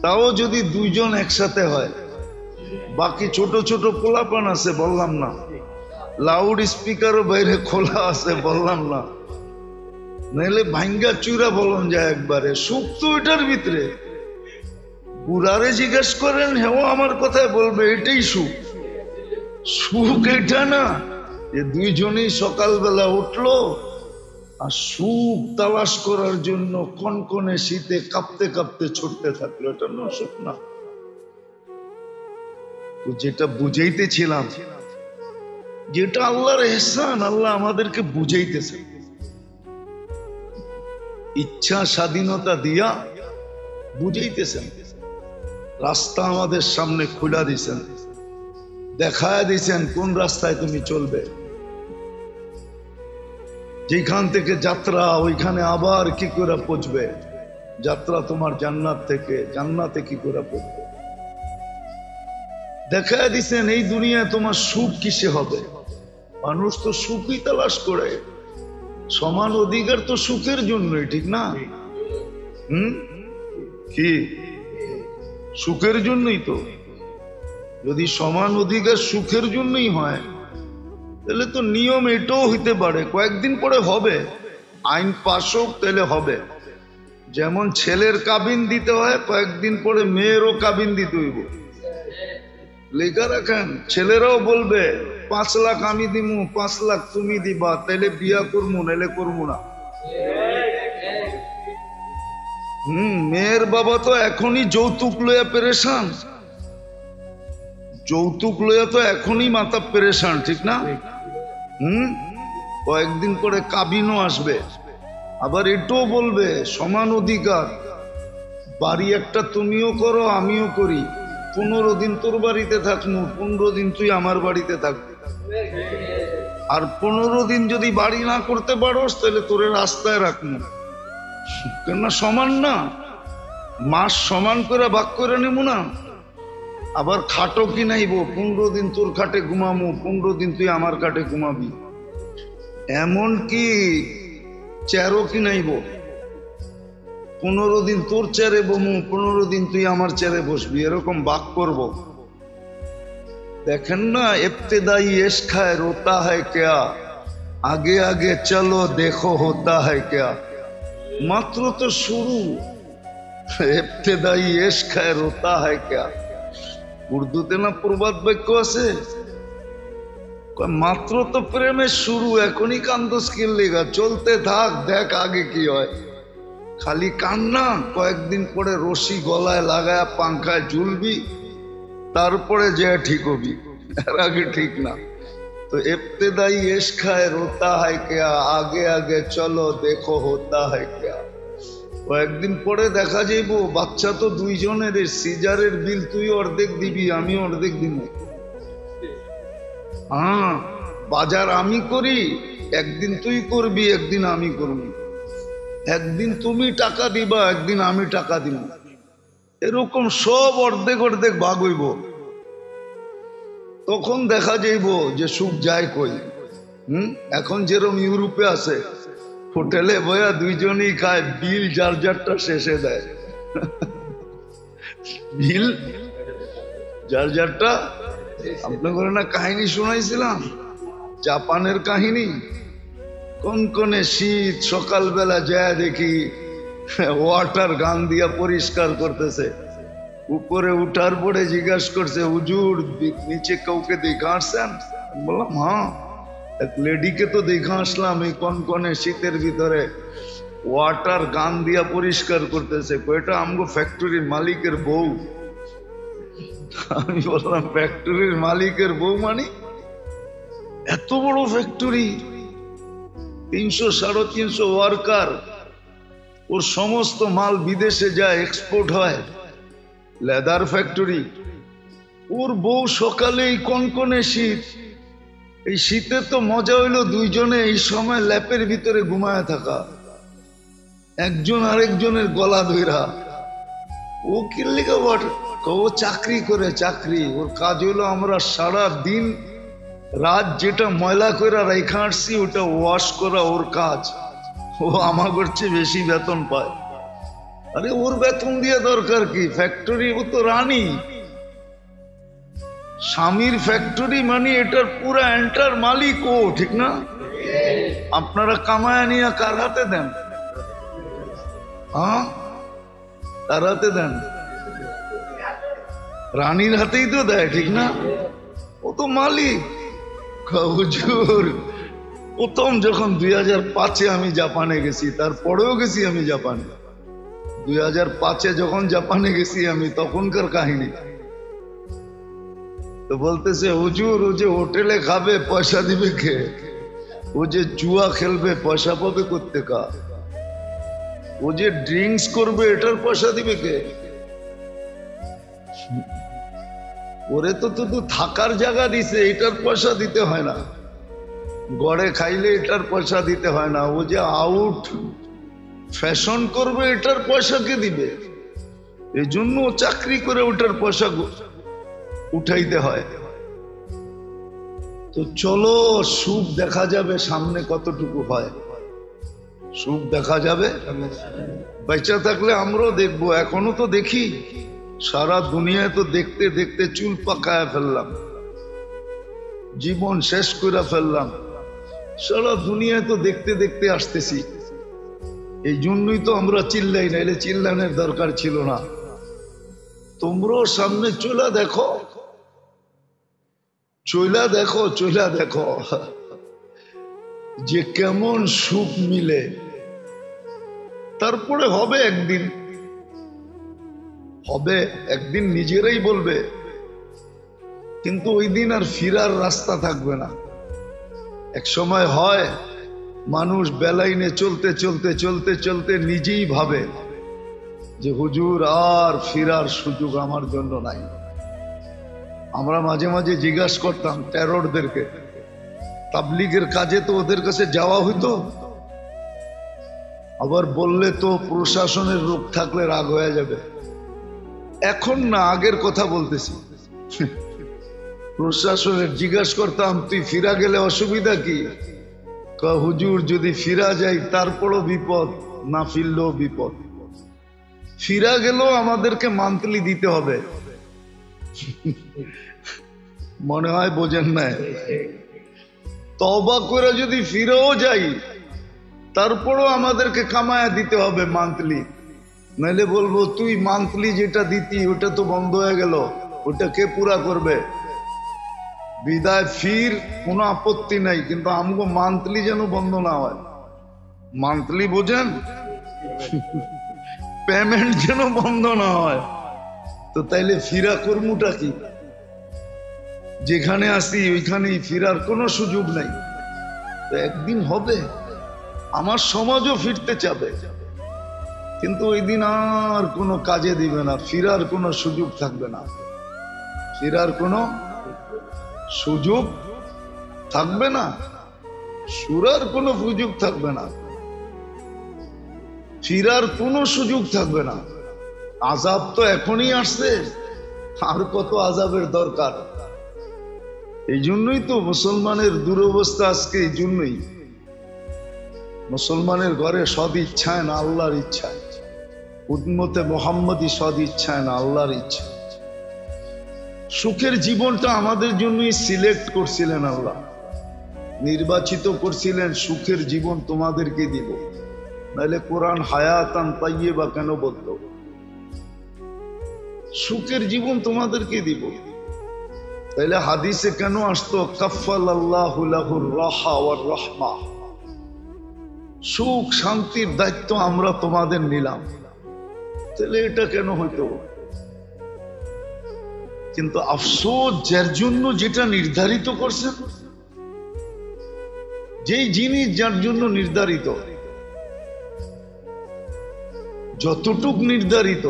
তাও যদি দুইজন একসাথে হয়, বাকি ছোট ছোট পোলাপান আছে বললাম না, লাউড স্পিকারও বাইরে খোলা আছে বললাম না, নাইলে ভাঙ্গা চুরা বলন যায় একবারে। সুখ তো এটার ভিতরে। বুড়ারে জিজ্ঞেস করেন, হেও আমার কথায় বলবে এটাই সুখ। সুখ এটা না যে দুইজনই সকালবেলা উঠলো আর সুখ তালাশ করার জন্য কনকনে শীতে কাঁপতে কাঁপতে ছুটতে থাকলো, এটা না সুখ না। তো যেটা বুঝাইতেছিলাম, যেটা আল্লাহর এহসান, আল্লাহ আমাদেরকে বুঝাইতেছে, ইচ্ছা স্বাধীনতা দিয়া বুঝাইতেছেন, রাস্তা আমাদের সামনে খুলা দিছেন, দেখায় দিছেন কোন রাস্তায় তুমি চলবে। যেখান থেকে যাত্রা ওইখানে আবার কি করে পৌঁছবে, যাত্রা তোমার জান্নাত থেকে, জান্নাতে কি করে পৌঁছবে দেখায় দিছেন। এই দুনিয়ায় তোমার সুখ কিসে হবে? মানুষ তো সুখই তালাশ করে, সমান অধিকার তো সুখের জন্যই, ঠিক না? কি সুখের জন্যই তো। যদি সমান অধিকার সুখের জন্যই হয়, তাহলে তো নিয়ম এটাও হইতে পারে কয়েকদিন পরে হবে, আইন পাস হোক তাহলে হবে। যেমন ছেলের কাবিন দিতে হয়, কয়েকদিন পরে মেয়েরও কাবিন দিতে হইব। লেখা রাখেন, ছেলেরাও বলবে 5 লাখ আমি দিমু, 5 লাখ তুমি দিবা, তাইলে বিয়া করবো, নাইলে করবো না। মেয়ের বাবা তো এখনই যৌতুক লইয়া পেরেশান, যৌতুক লইয়া তো এখনই মাথা পেরেশান, ঠিক না? কয়েকদিন পরে কাবিনও আসবে, আবার এটাও বলবে সমান অধিকার, বাড়ি একটা তুমিও করো আমিও করি, 15 দিন তোর বাড়িতে থাকবো, 15 দিন তুই আমার বাড়িতে থাকবি। আর 15 দিন যদি বাড়ি না করতে পারোস তাহলে তোরে রাস্তায় রাখবো। কেননা সমান না, মাস সমান করে ভাগ করে নেব না। আবার খাটও কি নাইব, 15 দিন তোর খাটে ঘুমামো, 15 দিন তুই আমার খাটে ঘুমাবি। এমন কি চেয়ারও কি নাইব, 15 দিন তোর চেয়ারে বমু, 15 দিন তুই আমার চেয়ারে বসবি, এরকম ভাগ করব। দেখেন না, ইবতিদাই ইশক है रोता है क्या, आगे आगे चलो देखो होता है क्या। মাত্র তো শুরু, ইবতিদাই ইশক है रोता है क्या। উর্দুতে না প্রবাদ বাক্য আছে, মাত্র তো প্রেমের শুরু, এখনই কান্দোস কি লেগা, চলতে থাক, দেখ আগে কি হয়। খালি কান্না, কয়েকদিন পরে রশি গলায় লাগায় পাংখায় ঝুলবি, তারপরে যে ঠিক হবি, এর আগে ঠিক না। তো ইবতিদাই ইশক है रोता है क्या, आगे आगे चलो देखो होता है क्या। কয়েকদিন পরে দেখা যাইব বাচ্চা তো দুইজনের, সিজারের বিল তুই অর্ধেক দিবি আমি অর্ধেক দিব। হ্যাঁ, বাজার আমি করি, একদিন তুই করবি একদিন আমি করবি, একদিন তুমি টাকা দিবা একদিন আমি টাকা দিব, এরকম সব অর্ধেক অর্ধেক ভাগ হইব। তখন দেখা যাইব যে সুখ যায় কই। এখন যেরকম ইউরোপে আছে, হোটেলে বয়া দুইজনই খায়, বিল যার যারটা শেষে দেয়, বিল যার যারটা। আপনাদের না কাহিনী শুনাইছিলাম, জাপানের কাহিনী। কনকনে শীত, সকালবেলা যায় দেখি ওয়াটার গান দিয়া পরিষ্কার করতেছে। উপরে উঠার পরে জিজ্ঞাসা করছে, হুজুর নিচে কাউকে দেখা আসছেন? বললাম হ্যাঁ, এক লেডিকে তো দেখা আসলাম, এই কনকনে শীতের ভিতরে ওয়াটার গান দিয়া পরিষ্কার করতেছে। কয়টা আমগো ফ্যাক্টরির মালিকের বউ। আমি বললাম ফ্যাক্টরির মালিকের বউ মানে? এত বড় ফ্যাক্টরি, 300-350 ওয়ার্কার, ওর সমস্ত মাল বিদেশে যায়, এক্সপোর্ট হয়, লেদার ফ্যাক্টরি। ওর বউ সকালে এই কনকনে শীত, এই শীতে তো মজা হইলো দুইজনে এই সময় ল্যাপের ভিতরে ঘুমায় থাকা, একজন আরেকজনের গলা ধইরা। ও কি লিখা বট, ও চাকরি করে, চাকরি, ওর কাজ হইলো আমরা সারা দিন রাত যেটা ময়লা করে রেখা আসছি ওটা ওয়াশ করা ওর কাজ। ও আমার চেয়ে বেশি বেতন পায়। আরে ওর বেতন দিয়ে দরকার কি, ফ্যাক্টরি, ও তো রানী। স্বামীর ফ্যাক্টরি মানে এটার পুরা এন্টার মালিক ও, ঠিক না? আপনারা কামায় নিয়ে কার হাতে দেন? হ্যাঁ, কার হাতে দেন? রানীর হাতেই তো দেয়, ঠিক না? ও তো মালিক। হুজুর, প্রথম যখন 2005-এ আমি জাপানে গেছি, তারপরেও গেছি আমি জাপানে, 2005-এ যখন জাপানে গেছি আমি, তখনকার কাহিনী। তো বলতেছে, হুজুর ও যে হোটেলে খাবে পয়সা দিবে কে? ও যে জুয়া খেলবে পয়সা পাবে কোত্থেকা? ও যে ড্রিঙ্কস করবে এটার পয়সা দিবে কে? ওরে তো শুধু থাকার জায়গা দিছে, এটার পয়সা দিতে হয় না। গড়ে খাইলে এটার পয়সা দিতে হয় না। ও যে আউট ফ্যাশন করবে এটার পয়সা কে দিবে? এই জন্য চাকরি করে ওটার পয়সা উঠাইতে হয়। তো চলো, সুখ দেখা যাবে সামনে কতটুকু হয়, সুখ দেখা যাবে। বেঁচে থাকলে আমরাও দেখবো, এখনো তো দেখি। সারা দুনিয়ায় তো দেখতে দেখতে চুল পাকায় ফেললাম, জীবন শেষ করে ফেললাম। সারা দুনিয়ায় তো দেখতে দেখতে আসতেছি। এই জন্যই তো আমরা চিল্লাই, নাইলে চিল্লানোর দরকার ছিল না। তোমরাও সামনে চলে দেখো, চইলা দেখো, চইলা দেখো যে কেমন সুখ মিলে। তারপরে হবে একদিন, হবে একদিন, নিজেরাই বলবে, কিন্তু ওই দিন আর ফিরার রাস্তা থাকবে না। এক সময় হয় মানুষ বেলাইনে চলতে চলতে চলতে চলতে নিজেই ভাবে যে হুজুর আর ফিরার সুযোগ আমার জন্য নাই। আমরা মাঝে মাঝে জিজ্ঞাসা করতাম টেররদেরকে, তাবলীগের কাজে তো ওদের কাছে যাওয়া হইতো, আবার বললে তো প্রশাসনের রূপ থাকলে রাগ হয়ে যাবে। এখন না, আগের কথা বলতেছি। প্রশাসনের জিজ্ঞাসা করতাম তুই ফিরা গেলে অসুবিধা কি? হুজুর যদি ফিরা যাই তারপরও বিপদ, না ফিরলেও বিপদ। ফিরা গেলেও আমাদেরকে মান্থলি দিতে হবে। মনে হয় বোঝেন না। তওবা করে যদি ফিরেও যাই তারপরও আমাদেরকে কামায়া দিতে হবে মান্থলি, নাইলে বলবো তুই মান্থলি যেটা দিতি ওটা তো বন্ধ হয়ে গেল, ওটা কে পুরা করবে? বিদায় ফির, কোনো আপত্তি নাই, কিন্তু আমগো মান্থলি যেন বন্ধ না হয়। মান্থলি বোঝেন, পেমেন্ট যেন বন্ধ না হয়। তো তাইলে ফিরা কর্মটা কি? যেখানে আসি ওইখানেই ফিরার কোনো সুযোগ নাই। তো একদিন হবে, আমার সমাজও ফিরতে চাবে, কিন্তু ওই দিন আর কোনো কাজে দিবে না, ফিরার কোনো সুযোগ থাকবে না। ফিরার কোনো সুযোগ থাকবে না, সুরার কোনো সুযোগ থাকবে না, ফিরার কোনো সুযোগ থাকবে না। আযাব তো এখনই আসছে, আর কত আযাবের দরকার? এই জন্যই তো মুসলমানের দুরবস্থা আজকে। এই জন্যই মুসলমানের ঘরে সদ ইচ্ছায় না আল্লাহর ইচ্ছায়, উম্মতে মুহাম্মদী সদ ইচ্ছায় না আল্লাহর ইচ্ছা। সুখের জীবনটা আমাদের জন্যই সিলেক্ট করছিলেন আল্লাহ, নির্বাচিত করছিলেন। সুখের জীবন তোমাদেরকে দিব, নাহলে কোরআন হায়াতান তাইয়্যিবা কেন বলতো? সুখের জীবন তোমাদেরকে দিব, তাইলে হাদিসে কেন আসতো কাফফালাল্লাহু লাহুর রাহা ওয়ার রাহমা? সুখ শান্তির দায়িত্ব আমরা তোমাদের নিলাম, তাহলে এটা কেন হইতো? কিন্তু আফসোস, যার জন্য যেটা নির্ধারিত করছেন, যেই জিনিস যার জন্য নির্ধারিত, যতটুক নির্ধারিত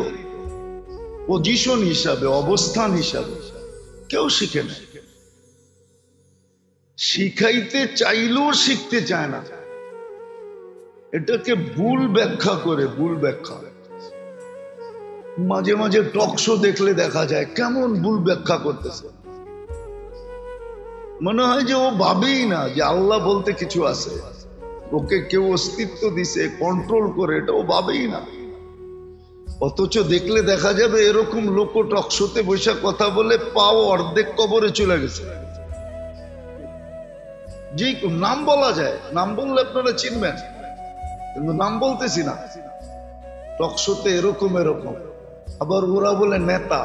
পজিশন হিসাবে, অবস্থান হিসাবে, কেউ শিখে না। শিখাইতে চাইলেও শিখতে চায় না। এটাকে ভুল ব্যাখ্যা করে, ভুল ব্যাখ্যা। মাঝে মাঝে টক শো দেখলে দেখা যায় কেমন ভুল ব্যাখ্যা করতেছে। মনে হয় যে ও ভাবেই না যে আল্লাহ বলতে কিছু আছে, ওকে কেউ অস্তিত্ব দিছে, কন্ট্রোল করে, এটা ও ভাবেই না। অথচ দেখলে দেখা যাবে এরকম লোক টক শোতে বসে কথা বলে পাও অর্ধেক কবরে চলে গেছে। যে নাম বলা যায়, নাম বললে আপনারা চিনবেন, কিন্তু নাম বলতেছি না। টক শোতে এরকম এরকম। আবার ওরা বলে নেতা,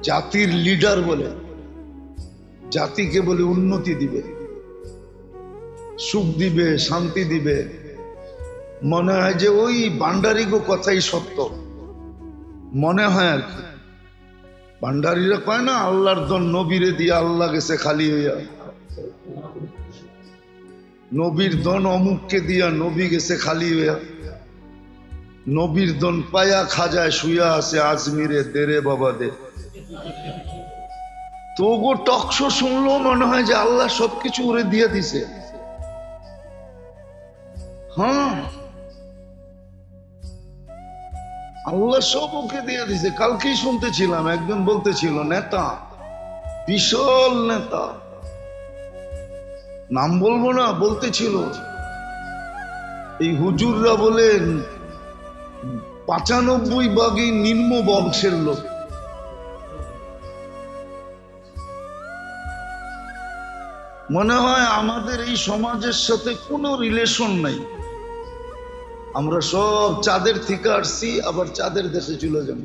জাতির লিডার বলে, জাতিকে বলে উন্নতি দিবে, সুখ দিবে, শান্তি দিবে। মনে হয় যে ওই ভান্ডারিগো কথাই সত্য, মনে হয় আর কি। ভান্ডারিরা কয় না আল্লাহর দন নবীরে দিয়ে আল্লাহ গেছে খালি হইয়া, নবীর দন অমুককে দিয়া নবী গেছে খালি হইয়া, নবীর দন পায়া খাজায় শুয়া আছে আজমিরে দেরে বাবা দে। তো গো টকশো শুনলেও মনে হয় যে আল্লাহ সবকিছু ওরে দিয়ে দিছে। হ্যাঁ, আল্লাহ সব ওকে দিয়ে দিছে। কালকেই শুনতেছিলাম একজন বলতেছিল, নেতা, বিশাল নেতা, নাম বলবো না, বলতেছিল এই হুজুররা বলেন 95 নিম্ন বংশের লোক। মনে হয় আমাদের এই সমাজের সাথে কোনো রিলেশন নাই। আমরা সব চাঁদের থেকে আসছি, আবার চাঁদের দেশে চলে যাব।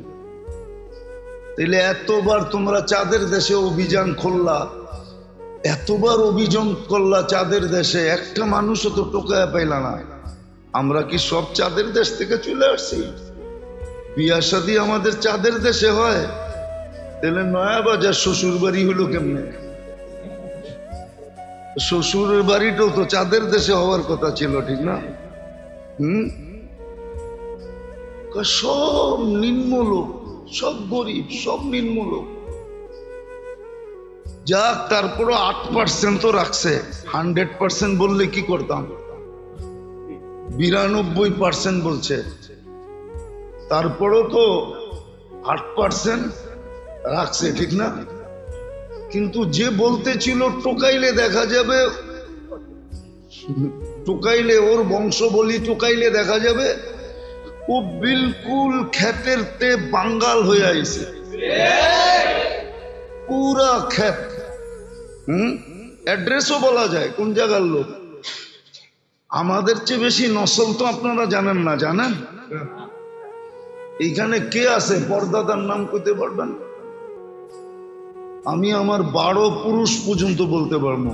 তাইলে এতবার তোমরা চাঁদের দেশে অভিযান করলা, এতবার অভিযান করলা চাঁদের দেশে, একটা মানুষও তো টোকায় পাইলা না। আমরা কি সব চাঁদের দেশ থেকে চলে আসছি? বিয়া শাদী আমাদের চাঁদের দেশে হয়, তাহলে নয়া বাজার শ্বশুর বাড়ি হলো কেমনে? শ্বশুরের বাড়িটাও তো চাঁদের দেশে হওয়ার কথা ছিল, ঠিক না? সব নিম্ন লোক, সব গরিব, সব নিম্ন লোক। যাক, তারপরও 8% তো রাখছে। 100% বললে কি করতাম? 92% বলছে, তারপরও তো 8% রাখছে, ঠিক না? কিন্তু যে বলতে ছিল টোকাইলে দেখা যাবে, টোকাইলে ওর বংশ বলি, টোকাইলে দেখা যাবে ও বিলকুল ক্ষেতের তে বাঙ্গাল হয়ে আইছে, পুরা ক্ষেত। অ্যাড্রেসও বলা যায় কোন জায়গার লোক। আমাদের চেয়ে বেশি নসল তো আপনারা জানেন না, জানেন? এইখানে কে আছে পর্দাদার নাম কইতে পারবেন? আমি আমার 12 পুরুষ পর্যন্ত বলতে পারবো।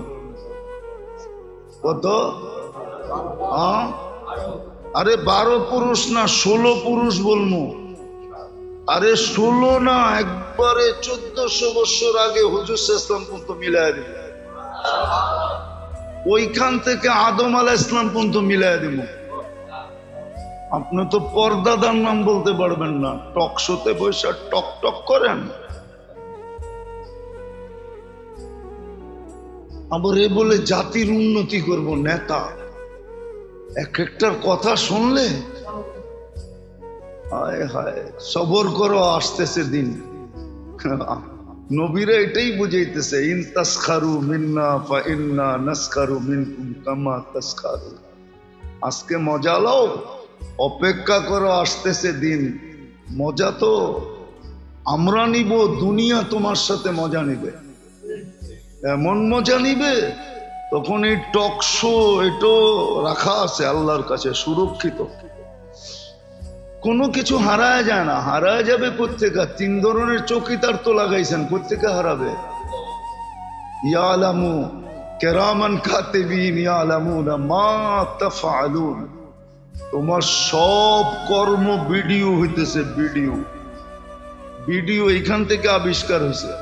কত? আরে 12 পুরুষ না, 16 পুরুষ বলবো। আরে 16 না, একবারে 1400 বছর আগে হুজুর ইসলাম পর্যন্ত মিলাই দিব। ওইখান থেকে আদম আলাইহিস সালাম পর্যন্ত মিলাই দিব। আপনি তো পর্দাদার নাম বলতে পারবেন না, টক শোতে বসে টক টক করেন। আবার এ বলে জাতির উন্নতি করব, নেতা। এক একটার কথা শুনলে হায় হায়, সবর করো, আসতেছে দিন। নবীরা এটাই বুঝাইতেছে, ইন তাসখারু মিন্না ফা ইন্না নাসখারু মিনকুম কামা তাসখারু। আজকে মজা লও, অপেক্ষা করো, আসতেছে দিন। মজা তো আমরা নিব, দুনিয়া তোমার সাথে মজা নিবে, এমন মজা নিবে। তখন এই টক শো এটাও রাখা আছে আল্লাহর কাছে, সুরক্ষিত। কোনো কিছু হারায় যায় না। হারায় যাবে কোত্থেকে? 3 ধরনের চৌকিদার তো লাগাইছেন, কোত্থেকে হারাবে? ইয়ালামু কিরামান কাতিবিন ইয়ালামুনা মা তাফআলুন। তোমার সব কর্ম ভিডিও হইতেছে, ভিডিও ভিডিও এইখান থেকে আবিষ্কার হয়েছে।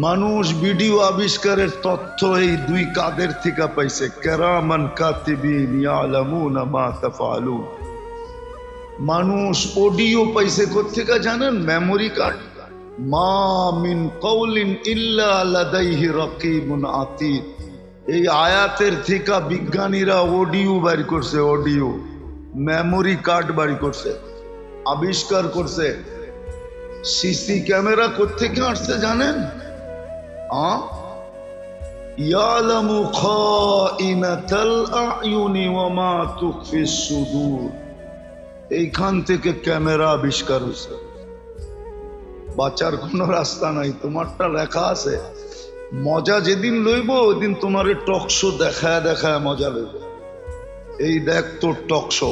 মানুষ ভিডিও আবিষ্কারের তথ্য এই 2 কাদের থেকে পাইছে, কিরামান কাতিবিন ইয়ালামুনা মা তাফআলুন। মানুষ অডিও পাইছে কোত্থেকে জানেন? Memory card. মা মিন কওলিন ইল্লা লাদাইহি রাকিবুন আতীদ। এই আয়াতের থেকে বিজ্ঞানীরা অডিও বের করছে, অডিও মেমোরি কার্ড বের করছে, আবিষ্কার করছে। সিসি ক্যামেরা কোত্থেকে আসছে জানেন? ইয়ালামু খাইনাতাল আয়ুনি ওয়া মা তুখফিস সুদূর। এইখান থেকে ক্যামেরা আবিষ্কার হয়েছে। বাঁচার কোনো রাস্তা নাই, তোমারটা লেখা আছে। মজা যেদিন লইব ওইদিন তোমার টক শো দেখায় দেখায় মজা লইব। এই দেখ তোর টক শো,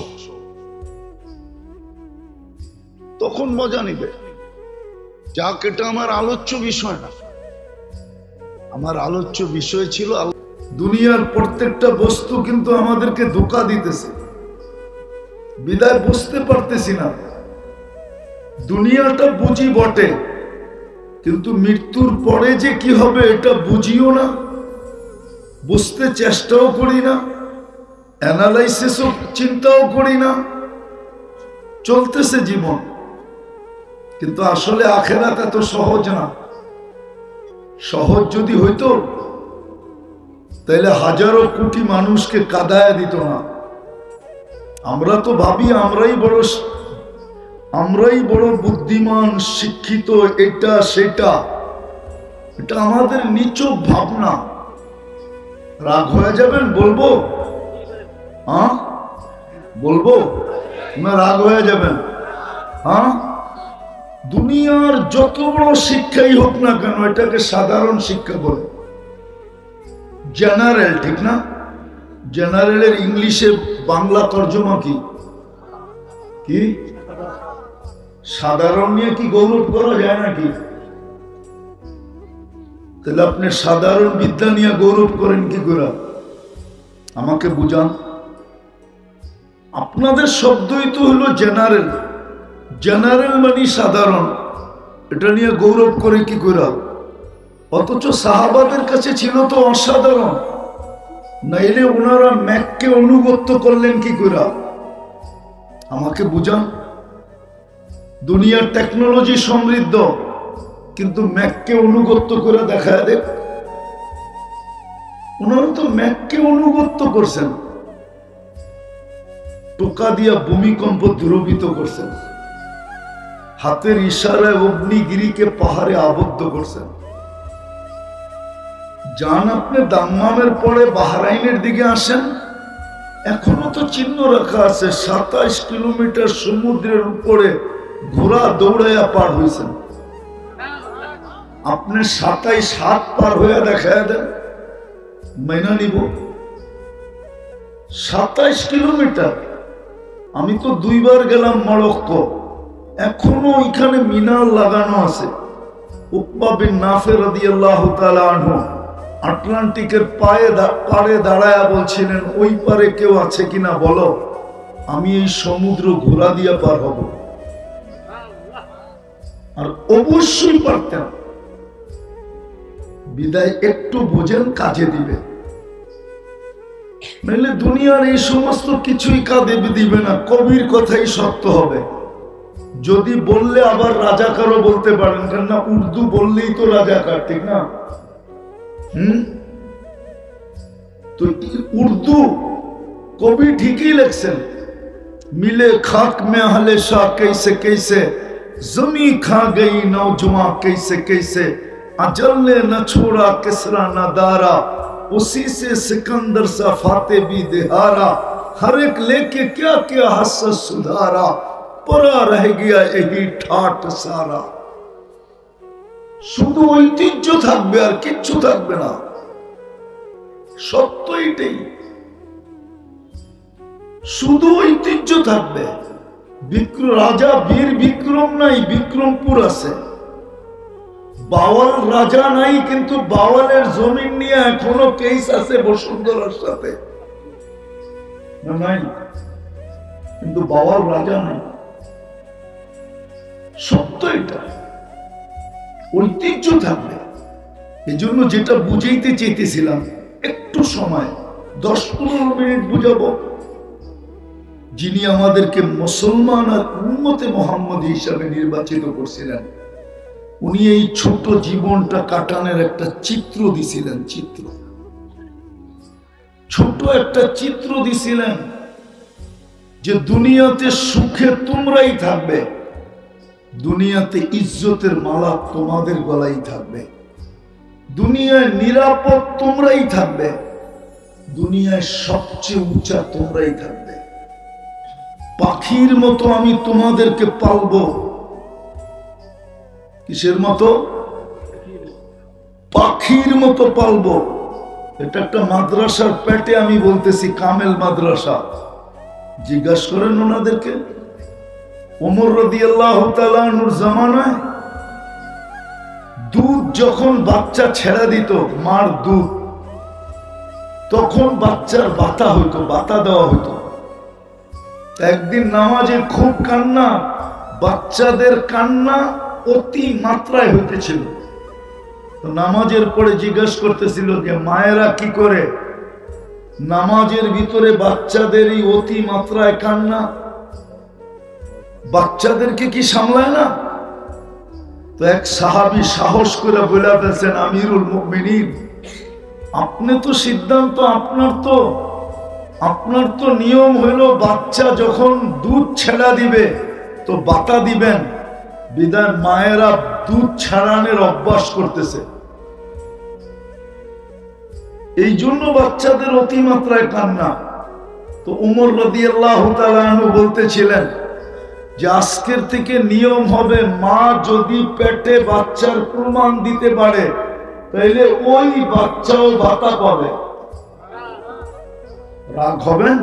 তখন মজা নিবে। যাক, এটা আমার আলোচ্য বিষয় না। আমার আলোচ্য বিষয় ছিল দুনিয়ার প্রত্যেকটা বস্তু কিন্তু আমাদেরকে ধোঁকা দিতেছে, বিদায় বুঝতে পারতেছি না। দুনিয়াটা বুঝি বটে, কিন্তু মৃত্যুর পরে যে কি হবে এটা বুঝিও না, বুঝতে চেষ্টাও করি না, অ্যানালাইসিসও চিন্তাও করি না। চলতেছে জীবন, কিন্তু আসলে আখিরাত এত সহজ না। সহজ যদি হইতো তাহলে হাজারো কোটি মানুষকে কাঁদায় দিত না। আমরা তো ভাবি আমরাই বড় বুদ্ধিমান, শিক্ষিত, এটা সেটা। এটা আমাদের নিচক ভাবনা। রাগ হয়ে যাবেন বলবো? বলবো না? রাগ হয়ে যাবেন? দুনিয়ার যত বড় শিক্ষাই হোক না কেন, এটাকে সাধারণ শিক্ষা বলে, জেনারেল, ঠিক না? জেনারেলের ইংলিশে বাংলা তর্জমা কি? কি সাধারণ নিয়ে কি গৌরব করা যায় নাকি? তাহলে আপনি সাধারণ বিদ্যা নিয়ে গৌরব করেন কি করে? আমাকে বুঝান। আপনাদের শব্দই তো হলো জেনারেল। জেনারেল মানে সাধারণ, এটা নিয়ে গৌরব করে কি করে? অথচ সাহাবাদের কাছে ছিল তো অসাধারণ, নাইলে ওনারা ম্যাককে অনুগত্য করলেন কি করে? আমাকে বুঝান। দুনিয়ার টেকনোলজি সমৃদ্ধ, কিন্তু ম্যাককে অনুগত্য করে দেখা দেখ। ওনারা তো ম্যাককে অনুগত্য করছেন, টোকা দিয়া ভূমিকম্প দ্রবিত করছেন, হাতের ইশারায় অগ্নিগিরিকে পাহাড়ে আবদ্ধ করছেন। যান আপনি দাম্মামের পরে বাহরাইনের দিকে আসেন, এখনো তো চিহ্ন রাখা আছে 27 কিলোমিটার সমুদ্রের উপরে ঘোড়া দৌড়াইয়া পার হয়েছেন। আপনি 27 হাত পার হইয়া দেখায় দেন, মাইনা নিব। 27 কিলোমিটার। আমি তো 2 বার গেলাম মরক্কো, এখনো ওইখানে মিনার লাগানো আছে। উকবা বিন নাফে রাদিয়াল্লাহু তাআলা আনহু আটলান্টিকের পাড়ে দাঁড়ায়া বলছিলেন, ওই পারে কেউ আছে কিনা বলো, আমি এই সমুদ্র ঘোড়া দিয়া পার হব। আর অবশ্যই পারতেন, বিদায় একটু বোঝেন, কাজে দিবে, নাহলে দুনিয়ার এই সমস্ত কিছুই কাজে দিবে না। কবির কথাই সত্য হবে। যদি বললে আবার রাজাকারও বলতে পারেন, কেননা উর্দু বললেই তো রাজাকার, ঠিক না? তো উর্দু কবি ঠিকই লিখছেন, मिले खाक में अहले शाह कैसे कैसे, जमी खा गई नौजवां कैसे कैसे, अजल ने न छोड़ा किसरा न दारा, उसी से सिकंदर सा फाते भी दिहारा, हर एक लेके क्या क्या हसस सुधारा, परा रह गया यही ठाट सारा। শুধু ঐতিহ্য থাকবে আর কিচ্ছু থাকবে না, সত্য এটাই। শুধু ঐতিহ্য থাকবে। রাজা বীর বিক্রম নাই, বিক্রমপুর আছে। বাওয়াল রাজা নাই, কিন্তু বাওয়ালের জমিন নিয়ে এখনো কেস আছে বসুন্ধরার সাথে, নাই, কিন্তু বাওয়াল রাজা নাই। সত্য এটা, ঐতিহ্য থাকবে। এই জন্য যেটা বুঝাইতে চেয়েছিলাম, একটু সময় 10-15 মিনিট বুঝাবো। যিনি আমাদেরকে মুসলমান আর উম্মতে মুহাম্মদী হিসাবে নির্বাচিত করছিলেন, উনি এই ছোট জীবনটা কাটানোর একটা চিত্র দিছিলেন। চিত্র, ছোট একটা চিত্র দিছিলেন যে দুনিয়াতে সুখে তোমরাই থাকবে, দুনিয়াতে ইজ্জতের মালা তোমাদের গলায় থাকবে, দুনিয়ায় নিরাপদ তোমরাই থাকবে, দুনিয়ায় সবচেয়ে উঁচা তোমরাই থাকবে। পাখির মতো আমি তোমাদেরকে পালবো। কিসের মতো? পাখির মতো পালবো। এটা একটা মাদ্রাসার পেটে আমি বলতেছি, কামেল মাদ্রাসা। জিজ্ঞাসা করেন ওনাদেরকে। ওমর রাদিয়াল্লাহু তাআলা আনহুর জামানায় দুধ যখন বাচ্চা ছেড়ে দিত, মার দুধ, তখন বাচ্চার বাতা হইতো, বাতা দেওয়া হইতো। একদিন নামাজে খুব কান্না, বাচ্চাদের কান্না অতি মাত্রায় হইতেছিল। তো নামাজের পরে জিজ্ঞাসা করতেছিল যে মায়েরা কি করে, নামাজের ভিতরে বাচ্চাদের এই অতি মাত্রায় কান্না, বাচ্চাদেরকে কি সামলায় না? তো এক সাহাবী সাহস করে বলে ফেলছেন, আমিরুল মুমিনিন, আপনি তো সিদ্ধান্ত, আপনার তো নিয়ম হইল বাচ্চা যখন দুধ ছেড়া দিবে তো বাতা দিবেন, বিদায় মায়েরা দুধ ছাড়ানোর অভ্যাস করতেছে, এই জন্য বাচ্চাদের অতিমাত্রায় কান্না। তো ওমর রাদিয়াল্লাহু তাআলা আনহু বলতেছিলেন যে আজকের থেকে নিয়ম হবে, মা যদি পেটে বাচ্চার প্রমাণ দিতে পারে তাহলে ওই বাচ্চাও ভাতা পাবে। রাগ হবেন?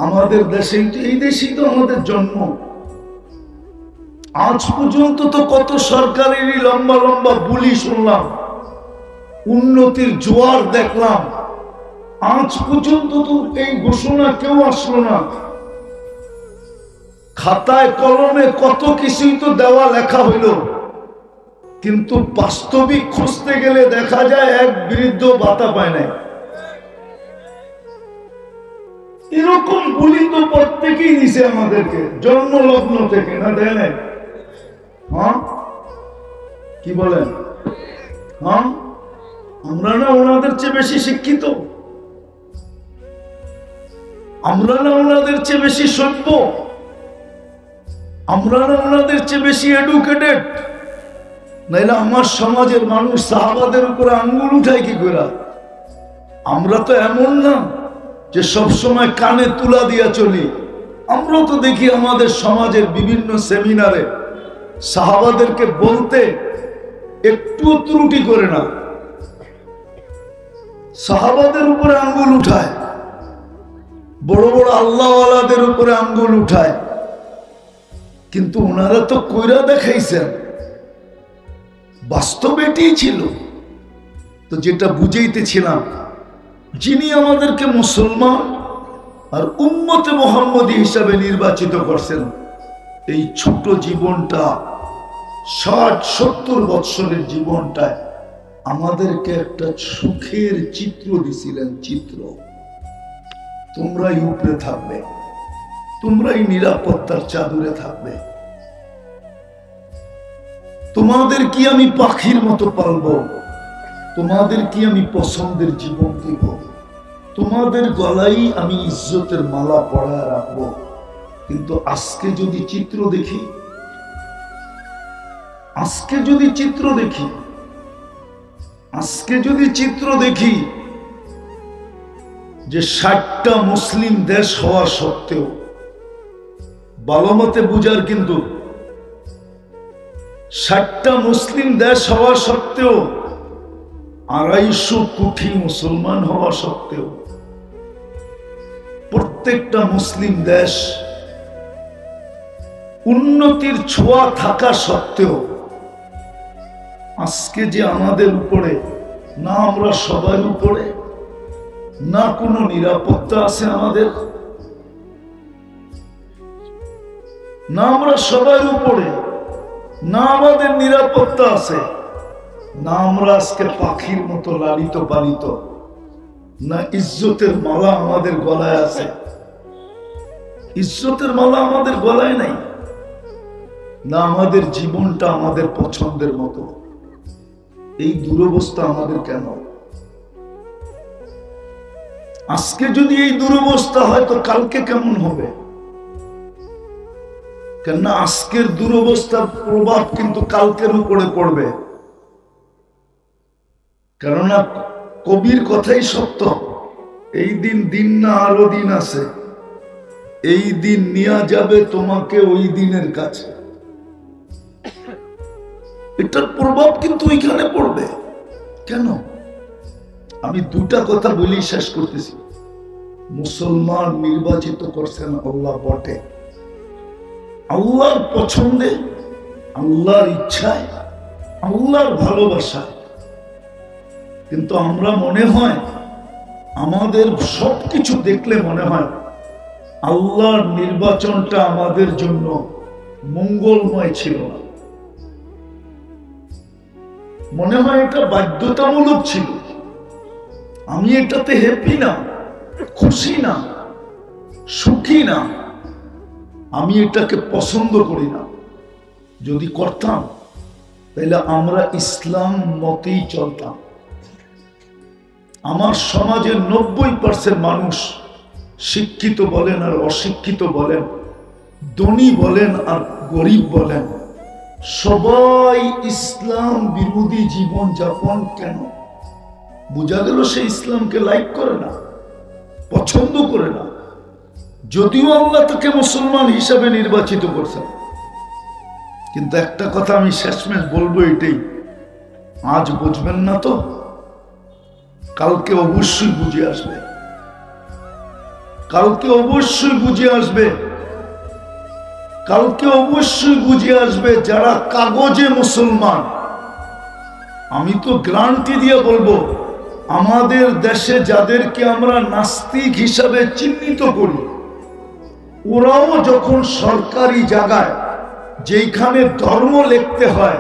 আমাদের দেশে, এই দেশেই তো আমাদের জন্ম। আজ পর্যন্ত তো কত সরকারেরই লম্বা লম্বা বুলি শুনলাম, উন্নতির জোয়ার দেখলাম, আজ পর্যন্ত তো এই ঘোষণা কেউ আসলো না। খাতায় কলমে কত কিছুই তো দেওয়া লেখা হইল, কিন্তু বাস্তবিক খুঁজতে গেলে দেখা যায় এক বৃদ্ধ ভাতা পায় না। এরকম বলি তো প্রত্যেকেই দিছে আমাদেরকে জন্মলগ্ন থেকে, না দেয় নাই? হ্যাঁ কি বলেন? হ্যাঁ আমরা না ওনাদের চেয়ে বেশি শিক্ষিত? আমরা না ওনাদের চেয়ে বেশি সভ্য? আমরা না ওনাদের চেয়ে বেশি এডুকেটেড? নাইলে আমার সমাজের মানুষ সাহাবাদের উপরে আঙ্গুল উঠায় কি করে? আমরা তো এমন না যে সব সময় কানে তুলা দিয়া চলি। আমরা তো দেখি আমাদের সমাজের বিভিন্ন সেমিনারে সাহাবাদেরকে বলতে একটু ত্রুটি করে না, সাহাবাদের উপরে আঙ্গুল উঠায়, বড় বড় আল্লাহওয়ালাদের উপরে আঙ্গুল উঠায়। কিন্তু ওনারা তো কইরা দেখাইছেন, বাস্তব এটাই ছিল। তো যেটা বুঝাইতেছিলাম, যিনি আমাদেরকে মুসলমান আর উম্মতে মুহাম্মদী হিসাবে নির্বাচিত করছেন, এই ছোট জীবনটা 60-70 বৎসরের জীবনটায় আমাদেরকে একটা সুখের চিত্র দিছিলেন। চিত্র, তোমরাই উপরে থাকবে, তোমরাই নিরাপত্তার চাদরে থাকবে, তোমাদের কি আমি পাখির মতো পালবো, তোমাদের কি আমি পছন্দের জীবন দিব, তোমাদের গলায় আমি ইজ্জতের মালা পরায় রাখবো। কিন্তু আজকে যদি চিত্র দেখি, আজকে যদি চিত্র দেখি, আজকে যদি চিত্র দেখি যে 60টা মুসলিম দেশ হওয়া সত্ত্বেও, ভালো মতে বুঝার, কিন্তু 60টা মুসলিম দেশ হওয়া সত্ত্বেও, 250 কোটি মুসলমান হওয়া সত্ত্বেও, প্রত্যেকটা মুসলিম দেশ উন্নতির ছোঁয়া থাকা সত্ত্বেও, আজকে যে আমাদের উপরে না আমরা সবার উপরে, না কোনো নিরাপত্তা আছে আমাদের, না আমরা সবার উপরে, না আমাদের নিরাপত্তা আছে, না আমরা আজকে পাখির মতো লালিত পালিত, না ইজ্জতের মালা আমাদের গলায় আছে। ইজ্জতের মালা আমাদের গলায় নাই, না আমাদের জীবনটা আমাদের পছন্দের মতো। এই দুরবস্থা আমাদের কেন? আজকে যদি এই দুরবস্থা হয় তো কালকে কেমন হবে? কেননা আজকের দুরবস্থার প্রভাব কিন্তু কালকের উপরে পড়বে। কেননা কবির কথাই সত্য, এই দিন দিন না আরো দিন আছে, এই দিন নিয়ে যাবে তোমাকে ওই দিনের কাছে। এটার প্রভাব কিন্তু ওইখানে পড়বে। কেন? আমি দুটা কথা বলি শেষ করতেছি। মুসলমান নির্বাচিত করছেন আল্লাহ বটে, আল্লাহর পছন্দে, আল্লাহর ইচ্ছায়, আল্লাহর ভালোবাসায়। কিন্তু আমরা মনে হয়, আমাদের সবকিছু দেখলে মনে হয় আল্লাহর নির্বাচনটা আমাদের জন্য মঙ্গলময় ছিল না। মনে হয় এটা বাধ্যতামূলক ছিল। আমি এটাতে হ্যাপি না, খুশি না, সুখী না, আমি এটাকে পছন্দ করি না। যদি করতাম তাহলে আমরা ইসলাম মতেই চলতাম। আমার সমাজের 90% মানুষ, শিক্ষিত বলেন আর অশিক্ষিত বলেন, ধনী বলেন আর গরিব বলেন, সবাই ইসলাম বিরোধী জীবন যাপন। কেন? বোঝা গেল সে ইসলামকে লাইক করে না, পছন্দ করে না, যদিও আল্লাহ তাকে মুসলমান হিসাবে নির্বাচিত করছেন। কিন্তু একটা কথা আমি শেষমেশ বলবো, এটাই, আজ বুঝবেন না তো কালকে অবশ্যই বুঝে আসবে, কালকে অবশ্যই বুঝে আসবে, কালকে অবশ্যই বুঝে আসবে। যারা কাগজে মুসলমান, আমি তো গ্যারান্টি দিয়ে বলবো, আমাদের দেশে যাদেরকে আমরা নাস্তিক হিসাবে চিহ্নিত করি, ওরাও যখন সরকারি জায়গায় যেখানে ধর্ম লিখতে হয়,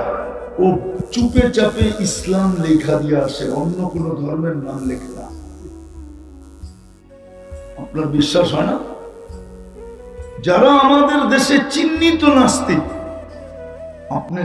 ও চুপে চাপে ইসলাম লেখা দিয়ে আসে, অন্য কোন ধর্মের নাম লেখে না। আপনার বিশ্বাস হয় না? যারা আমাদের দেশে চিহ্নিত নাস্তিক, আপনি